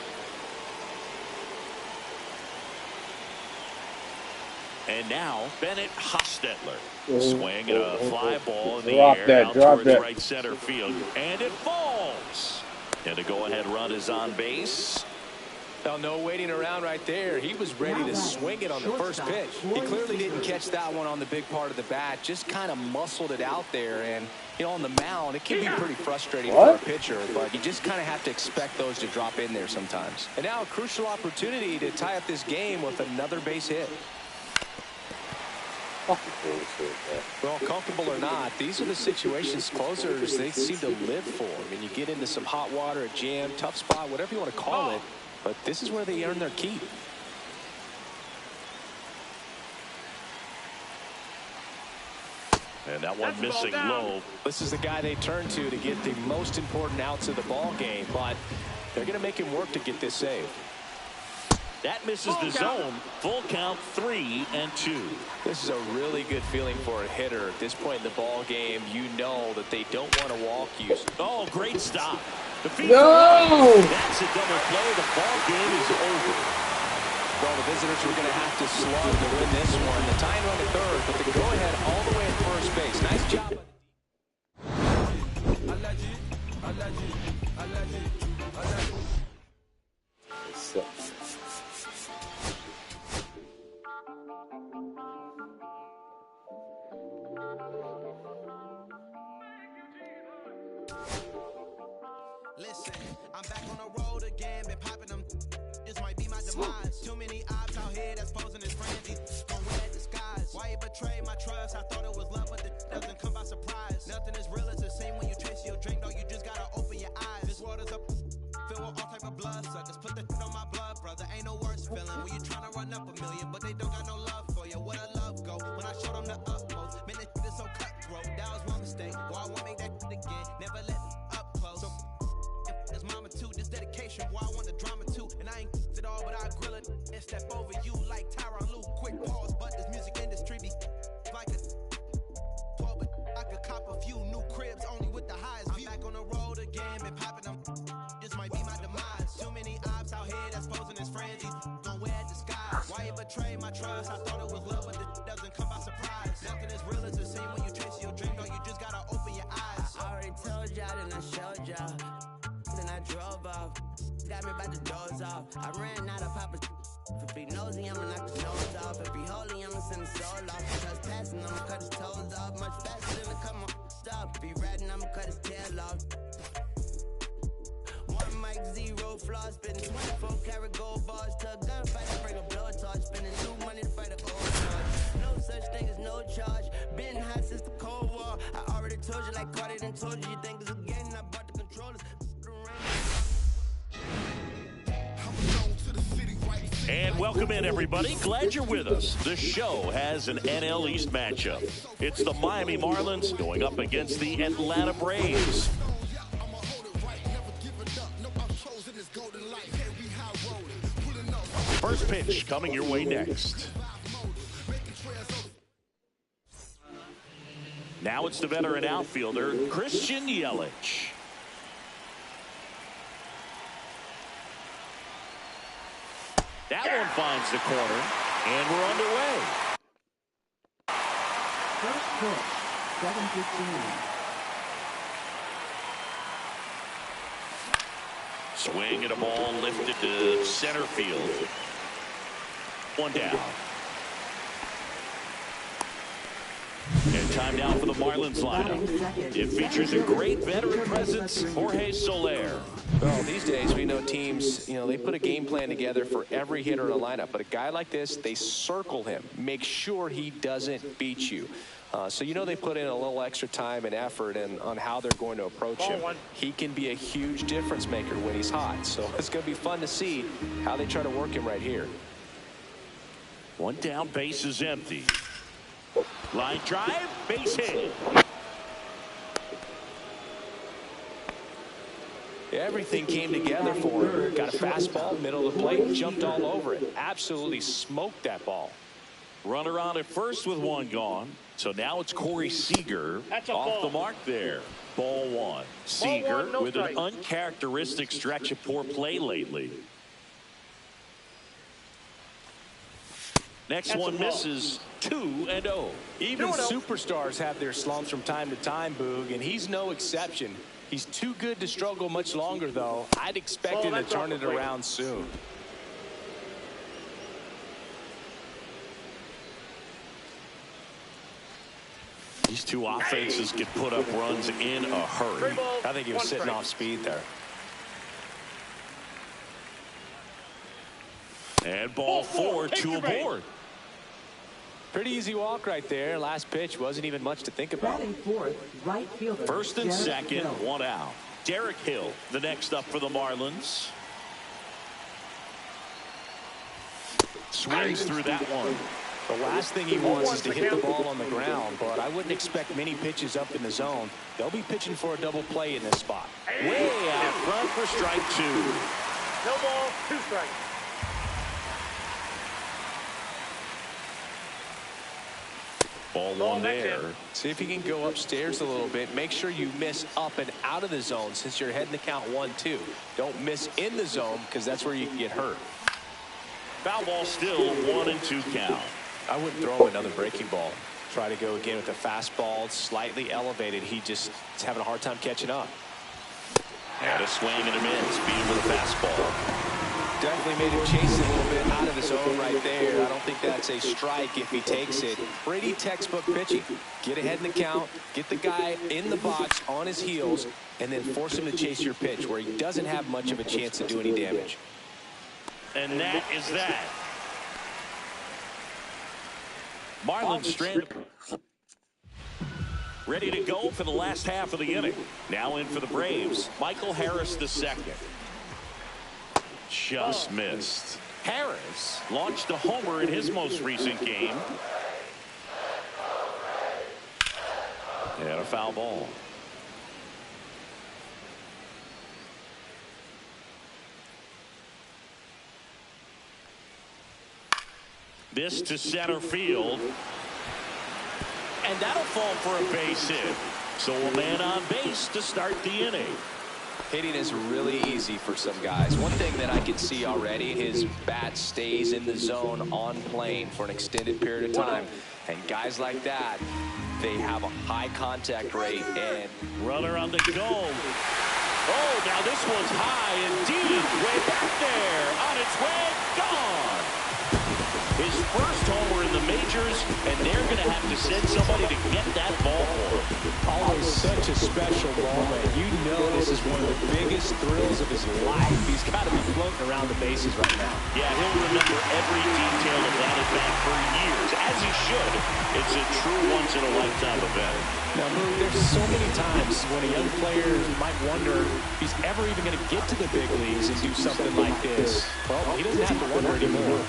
And now Bennett Hostetler. Swing and a fly ball in the air out towards right center field. And it falls. And a go-ahead run is on base. Well, no waiting around right there. He was ready to swing it on the first pitch. He clearly didn't catch that one on the big part of the bat. Just kind of muscled it out there. And, you know, on the mound, it can be pretty frustrating for a pitcher. But you just kind of have to expect those to drop in there sometimes. And now a crucial opportunity to tie up this game with another base hit. Well, comfortable or not, these are the situations closers they seem to live for. I mean, you get into some hot water, a jam, tough spot, whatever you want to call it, but this is where they earn their keep. And that one missing low. This is the guy they turn to get the most important outs of the ball game, but they're going to make him work to get this save. That misses the zone. Full count, 3-2. This is a really good feeling for a hitter. At this point in the ball game, you know that they don't want to walk you. Oh, great stop. No! That's a double play. The ball game is over. Well, the visitors were going to have to slug to win this one. The tying run at third, but the go-ahead all the way at first base. Nice job. Listen, I'm back on the road again, been popping them. This might be my demise. Too many ops out here that's posing as friends. Don't wear disguise. Why you betray my trust? I thought it was love, but it doesn't come by surprise. Nothing is real as the same when you taste your drink, though. You just gotta open your eyes. This world is up, filled with all type of blood suckers. Put the on my blood, brother. Ain't no worse feeling when you tryna run up a million, but they don't got no love for you. Where the love go? When I showed them the utmost, man, this is so cutthroat. That was one mistake. Boy, I won't make that again. Never let it up close. So, as mama too, this dedication, boy, I want the drama too. And I ain't it all, but I grill it and step over you like Tyron Lue. Quick pause, but this music industry be like a 12, but I could cop a few new cribs only with the highest view. I'm back on the road again, been popping them. This might be my demise. Too many ops out here that's posing as frenzies. Don't wear disguise. Why you betray my trust? I thought it was love, but it doesn't come by surprise. Nothing is real as the same when you taste your drink, though. You just gotta open your eyes. I already told y'all, then I showed y'all. Then I drove off, got me by the doors off. I ran out of Papa. If he nosy, I'ma knock his nose off. If he holy, I'ma send his soul off. Trespassing, I'ma cut his toes off. Much faster than a come on stop. If he ratting, I'ma cut his tail off. One mic, zero flaws, spitting 24 karat gold bars to a gunfight. Bring a blowtorch, spending new money to fight a old charge. No such thing as no charge. Been hot since the Cold War. I already told you, like Cardi done told you. You think it's a game? I bought the controllers. And welcome in, everybody. Glad you're with us. The show has an NL East matchup. It's the Miami Marlins going up against the Atlanta Braves. First pitch coming your way next. Now it's the veteran outfielder, Christian Yelich. That one finds the corner, and we're underway. First pitch, 7:15. Swing and a ball lifted to center field. One down. And time now for the Marlins lineup. It features a great veteran presence, Jorge Soler. Well, these days we know teams, they put a game plan together for every hitter in a lineup. But a guy like this, they circle him, make sure he doesn't beat you. So you know they put in a little extra time and effort on how they're going to approach him. He can be a huge difference maker when he's hot. So it's going to be fun to see how they try to work him right here. One down, base is empty. Line drive, base hit. Everything came together for him. Got a fastball, middle of the plate, jumped all over it. Absolutely smoked that ball. Runner on at first with one gone. So now it's Corey Seager off the mark there. Ball one. Seager with an uncharacteristic stretch of poor play lately. Next one misses. 2-0. Even superstars have their slumps from time to time, Boog, and he's no exception. He's too good to struggle much longer, though. I'd expect him to turn it around soon. These two offenses can put up runs in a hurry. I think he was sitting off speed there. And ball four, 2 aboard. Pretty easy walk right there. Last pitch wasn't even much to think about. Batting fourth, right fielder. First and Derek second, Hill. 1 out. Derek Hill, the next up for the Marlins. Swings through that one. The last thing he wants is to hit the ball on the ground, but I wouldn't expect many pitches up in the zone. They'll be pitching for a double play in this spot. Way out front for strike 2. No ball, 2 strikes. Ball one there. See if you can go upstairs a little bit. Make sure you miss up and out of the zone since you're heading to count 1-2. Don't miss in the zone because that's where you can get hurt. Foul ball still 1-2 count. I wouldn't throw him another breaking ball. Try to go again with a fastball slightly elevated. He just is having a hard time catching up. And a swing and a miss. Beat him with a fastball. Definitely made him chase it a little bit out of the zone right there. I don't think that's a strike if he takes it. Pretty textbook pitching. Get ahead in the count, get the guy in the box on his heels, and then force him to chase your pitch where he doesn't have much of a chance to do any damage. And that is that. Marlins stranded. Ready to go for the last half of the inning. Now in for the Braves, Michael Harris II. Just missed. Harris launched a homer in his most recent game. And a foul ball. This to center field. And that'll fall for a base hit. So a man on base to start the inning. Hitting is really easy for some guys. One thing that I can see already, his bat stays in the zone on plane for an extended period of time. And guys like that, they have a high contact rate. And runner on the go. Oh, now this one's high indeed. Way back there. On its way. Gone. His first homer in the majors, and they're going to have to send somebody to get that ball for him. Always such a special moment. You know this is one of the biggest thrills of his life. He's got to be floating around the bases right now. Yeah, he'll remember every detail of that at bat for years, as he should. It's a true once-in-a-lifetime event. Now, there's so many times when a young player might wonder if he's ever even going to get to the big leagues and do something like this. Well, he doesn't have to wonder anymore.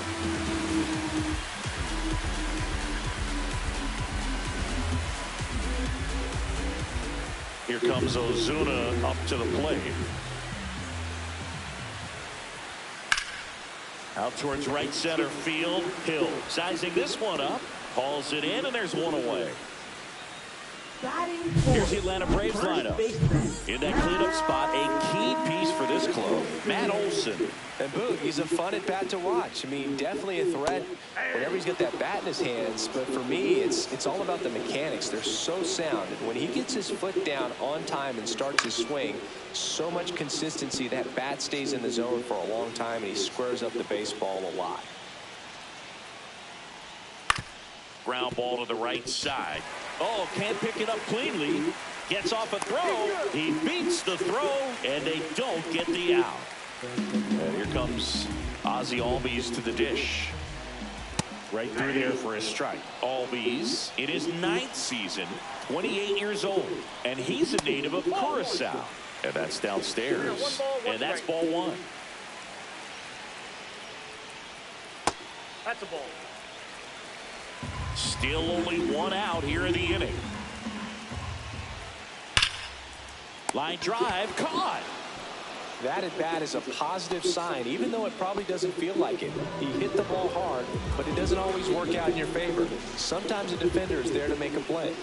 Here comes Ozuna up to the plate. Out towards right center field. Hill sizing this one up. Hauls it in, and there's one away. Here's the Atlanta Braves lineup. In that cleanup spot, a key piece for this club, Matt Olson. And Boog, he's a fun at bat to watch. I mean, definitely a threat whenever he's got that bat in his hands. But for me, it's all about the mechanics. They're so sound. And when he gets his foot down on time and starts his swing, so much consistency, that bat stays in the zone for a long time, and he squares up the baseball a lot. Ground ball to the right side. Oh, can't pick it up cleanly. Gets off a throw. He beats the throw, and they don't get the out. And here comes Ozzie Albies to the dish. Right through there for a strike. Albies in his 9th season, 28 years old, and he's a native of Curacao. And that's downstairs. And that's ball 1. That's a ball. Still only 1 out here in the inning. Line drive, caught. That at bat is a positive sign, even though it probably doesn't feel like it. He hit the ball hard, but it doesn't always work out in your favor. Sometimes a defender is there to make a play.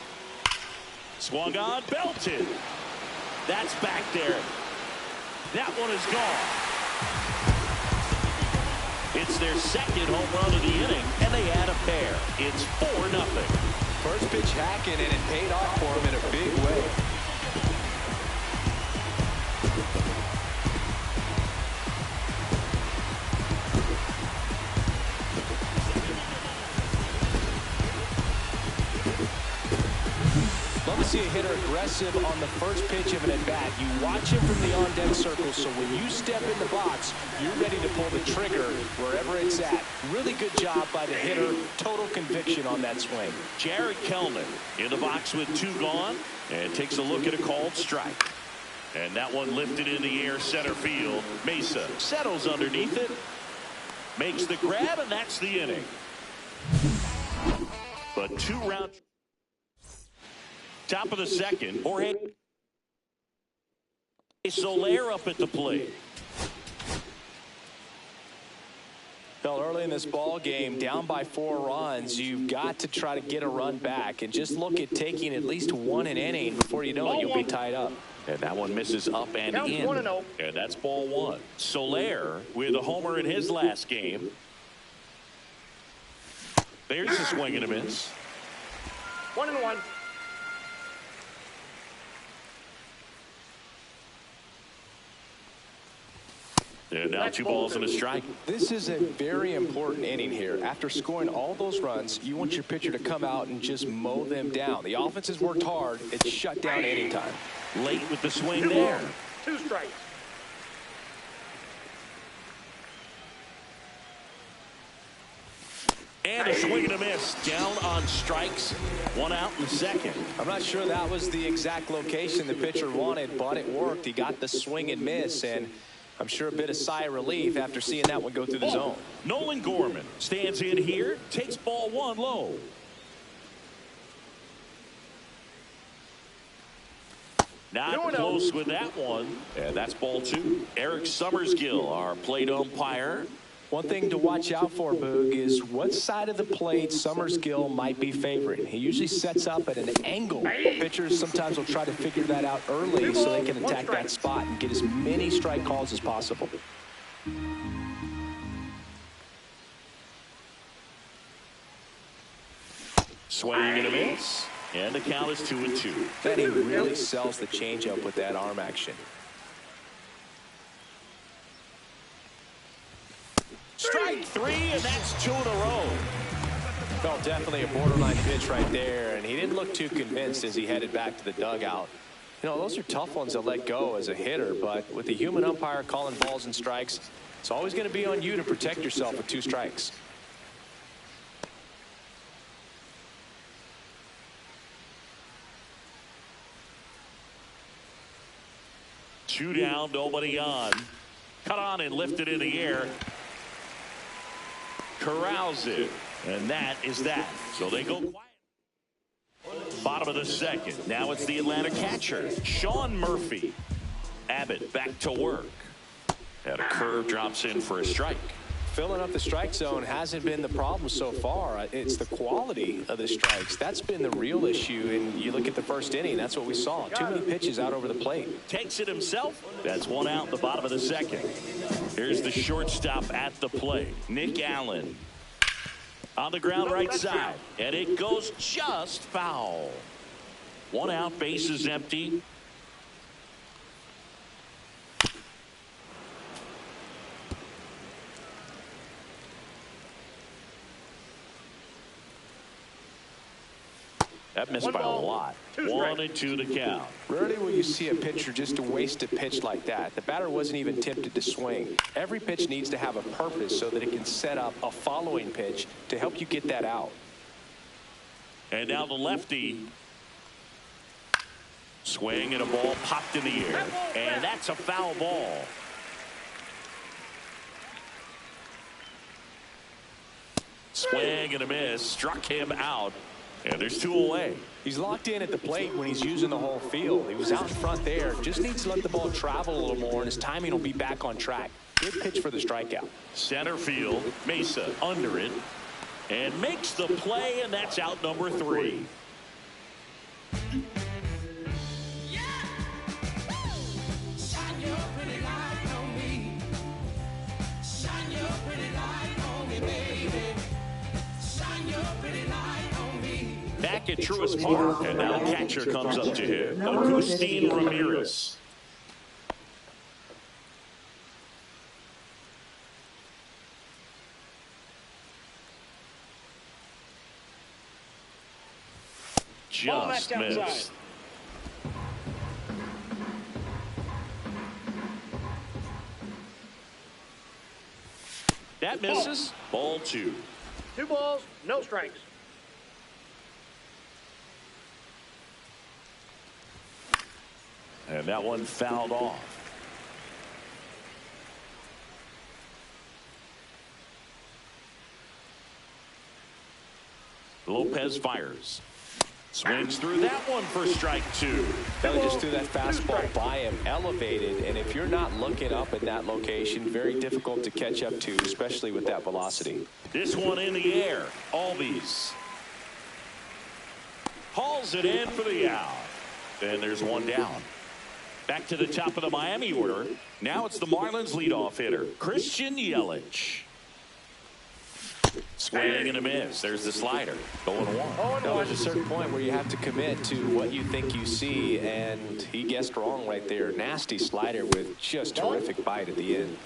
Swung on, belted. That's back there. That one is gone. It's their 2nd home run of the inning, and they add a pair. It's 4-0. First pitch hacking, and it paid off for him in a big way. Love to see a hitter aggressive on the first pitch of an at-bat. You watch him from the on-deck circle, so when you step in the box, you're ready to pull the trigger wherever it's at. Really good job by the hitter. Total conviction on that swing. Jared Kellman in the box with 2 gone, and takes a look at a called strike. And that one lifted in the air center field. Mesa settles underneath it, makes the grab, and that's the inning. But 2 rounds. Top of the 2nd, Jorge Soler up at the plate. Well, early in this ball game, down by 4 runs, you've got to try to get a run back and just look at taking at least 1 an inning. Before you know it, you'll be tied up. And that one misses up and in. 1-0. And that's ball 1. Soler with a homer in his last game. There's a swing and a miss. 1-1. And now 2 balls and a strike. This is a very important inning here. After scoring all those runs, you want your pitcher to come out and just mow them down. The offense has worked hard. It's shut down anytime. Late with the swing there. 2 strikes. And a swing and a miss. Down on strikes. 1 out in the 2nd. I'm not sure that was the exact location the pitcher wanted, but it worked. He got the swing and miss, and I'm sure a bit of sigh of relief after seeing that one go through the zone. Nolan Gorman stands in here, takes ball 1 low. Not close with that one. And that's ball 2. Eric Summersgill, our plate umpire. One thing to watch out for, Boog, is what side of the plate Summersgill might be favoring. He usually sets up at an angle. Pitchers sometimes will try to figure that out early so they can attack that spot and get as many strike calls as possible. Swing and a miss. And the count is 2-2. Then he really sells the changeup with that arm action. Strike 3, and that's 2 in a row. Well, definitely a borderline pitch right there, and he didn't look too convinced as he headed back to the dugout. You know, those are tough ones to let go as a hitter, but with the human umpire calling balls and strikes, it's always going to be on you to protect yourself with 2 strikes. Two down, nobody on. Cut on and lifted in the air. Corrals it, and that is that. So they go quiet. Bottom of the 2nd. Now it's the Atlanta catcher, Sean Murphy. Abbott back to work. And a curve drops in for a strike. Filling up the strike zone hasn't been the problem so far. It's the quality of the strikes. That's been the real issue. And you look at the first inning, that's what we saw. Too many pitches out over the plate. Takes it himself. That's 1 out in the bottom of the 2nd. Here's the shortstop at the plate, Nick Allen. On the ground right side. And it goes just foul. 1 out, bases empty. That missed by a lot. 1-2 to count. Rarely will you see a pitcher just waste a pitch like that. The batter wasn't even tempted to swing. Every pitch needs to have a purpose so that it can set up a following pitch to help you get that out. And now the lefty. Swing and a ball popped in the air. And that's a foul ball. Swing and a miss. Struck him out. And there's 2 away. He's locked in at the plate when he's using the whole field. He was out in front there. Just needs to let the ball travel a little more, and his timing will be back on track. Good pitch for the strikeout. Center field. Mesa under it. And makes the play, and that's out number 3. Back at Truist Park, and now catcher comes up to him. Agustin Ramirez. Just missed. That misses. Ball 2. 2 balls, no strikes. And that one fouled off. Lopez fires. Swings through that one for strike 2. Belly just threw that fastball by him, elevated, and if you're not looking up at that location, very difficult to catch up to, especially with that velocity. This one in the air. Albies hauls it in for the out. And there's one down. Back to the top of the Miami order. Now it's the Marlins leadoff hitter, Christian Yelich. Swing and a miss. There's the slider. Going 1. There's a certain point where you have to commit to what you think you see, and he guessed wrong right there. Nasty slider with just terrific bite at the end.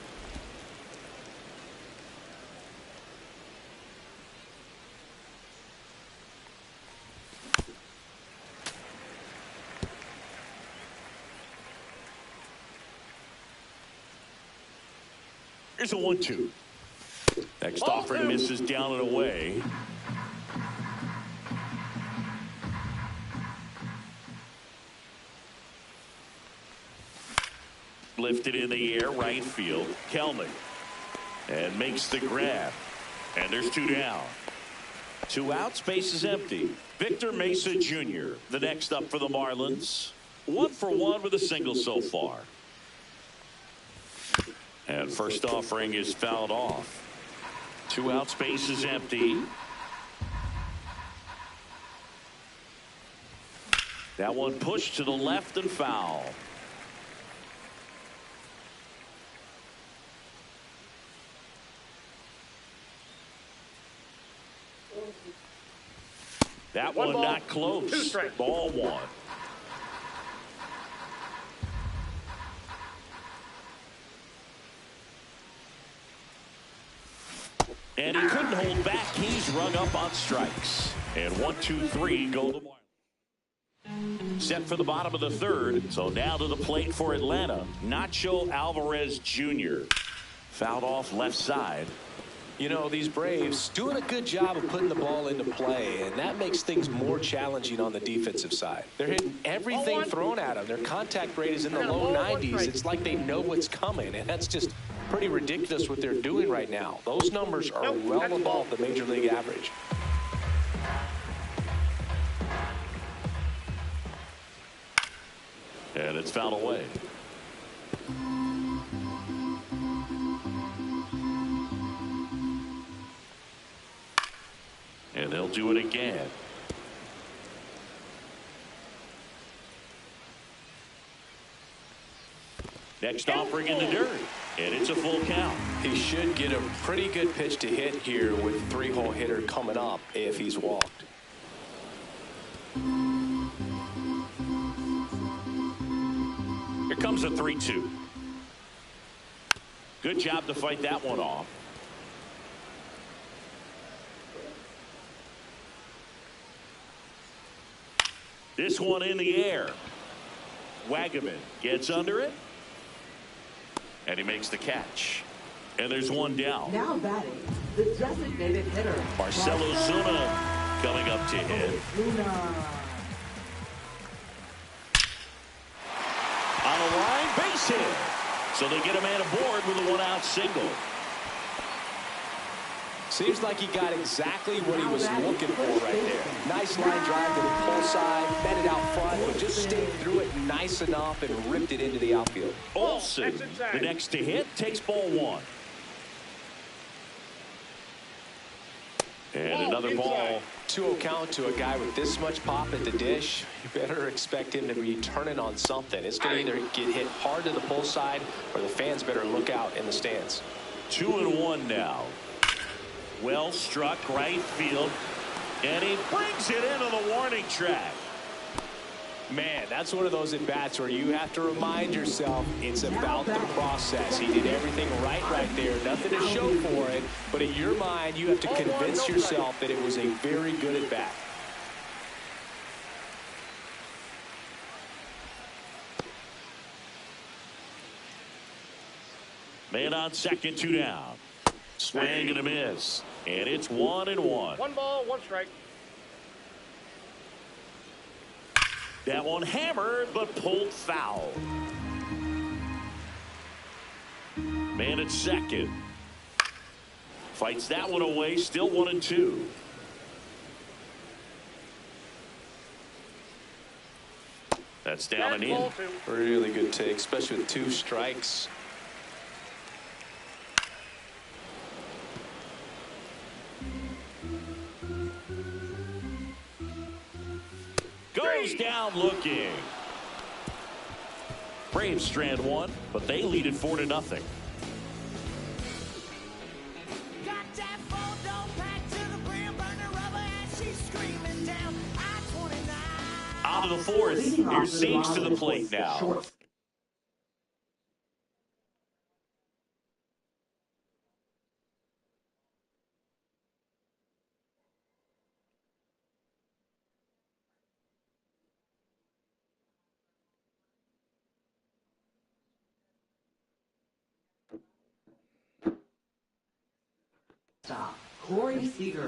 Here's a 1-2. Next offering misses down and away. Lifted in the air, right field. Kelnick. And makes the grab. And there's 2 down. 2 out, space is empty. Victor Mesa Jr., the next up for the Marlins. 1 for 1 with a single so far. And first offering is fouled off. 2 out, space is empty. That one pushed to the left and foul. That one not close. Ball 1. And he couldn't hold back. He's rung up on strikes. And 1, 2, 3 go to Marlins. Set for the bottom of the 3rd. So now to the plate for Atlanta. Nacho Alvarez Jr. Fouled off left side. You know, these Braves doing a good job of putting the ball into play, and that makes things more challenging on the defensive side. They're hitting everything thrown at them. Their contact rate is in the low 90s. It's like they know what's coming, and that's just pretty ridiculous what they're doing right now. Those numbers are well above the major league average. And it's fouled away. And they'll do it again. Next offering in the dirt. And it's a full count. He should get a pretty good pitch to hit here with a 3-hole hitter coming up if he's walked. Here comes a 3-2. Good job to fight that one off. This one in the air. Wagaman gets under it. And he makes the catch. And there's one down. Now batting, the designated hitter, Marcell Ozuna coming up to hit. On the line, base hit. So they get a man aboard with a one-out single. Seems like he got exactly what he was looking for right there. Nice line drive to the pull side, met it out front, but just stayed through it nice enough and ripped it into the outfield. Olsen, the next to hit, takes ball one. And another ball. 2-0 count to a guy with this much pop at the dish. You better expect him to be turning on something. It's going to either get hit hard to the pull side or the fans better look out in the stands. 2-1 now. Well struck right field. And he brings it into the warning track. Man, that's one of those at-bats where you have to remind yourself it's about the process. He did everything right there. Nothing to show for it. But in your mind, you have to convince yourself that it was a very good at-bat. Man on second, 2 down. Swing and a miss. And it's 1-1. 1 ball, 1 strike. That one hammered, but pulled foul. Man at second. Fights that one away, still 1-2. That's down and in. Really good take, especially with 2 strikes. Goes down looking. Braves strand one, but they lead it 4-0. Out of the fourth. Here's Sage to the plate now.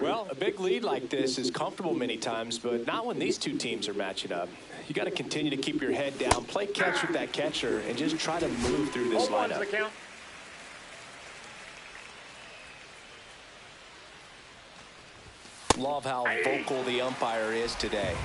Well, a big lead like this is comfortable many times, but not when these two teams are matching up. You got to continue to keep your head down, play catch with that catcher, and just try to move through this lineup. Love how vocal the umpire is today.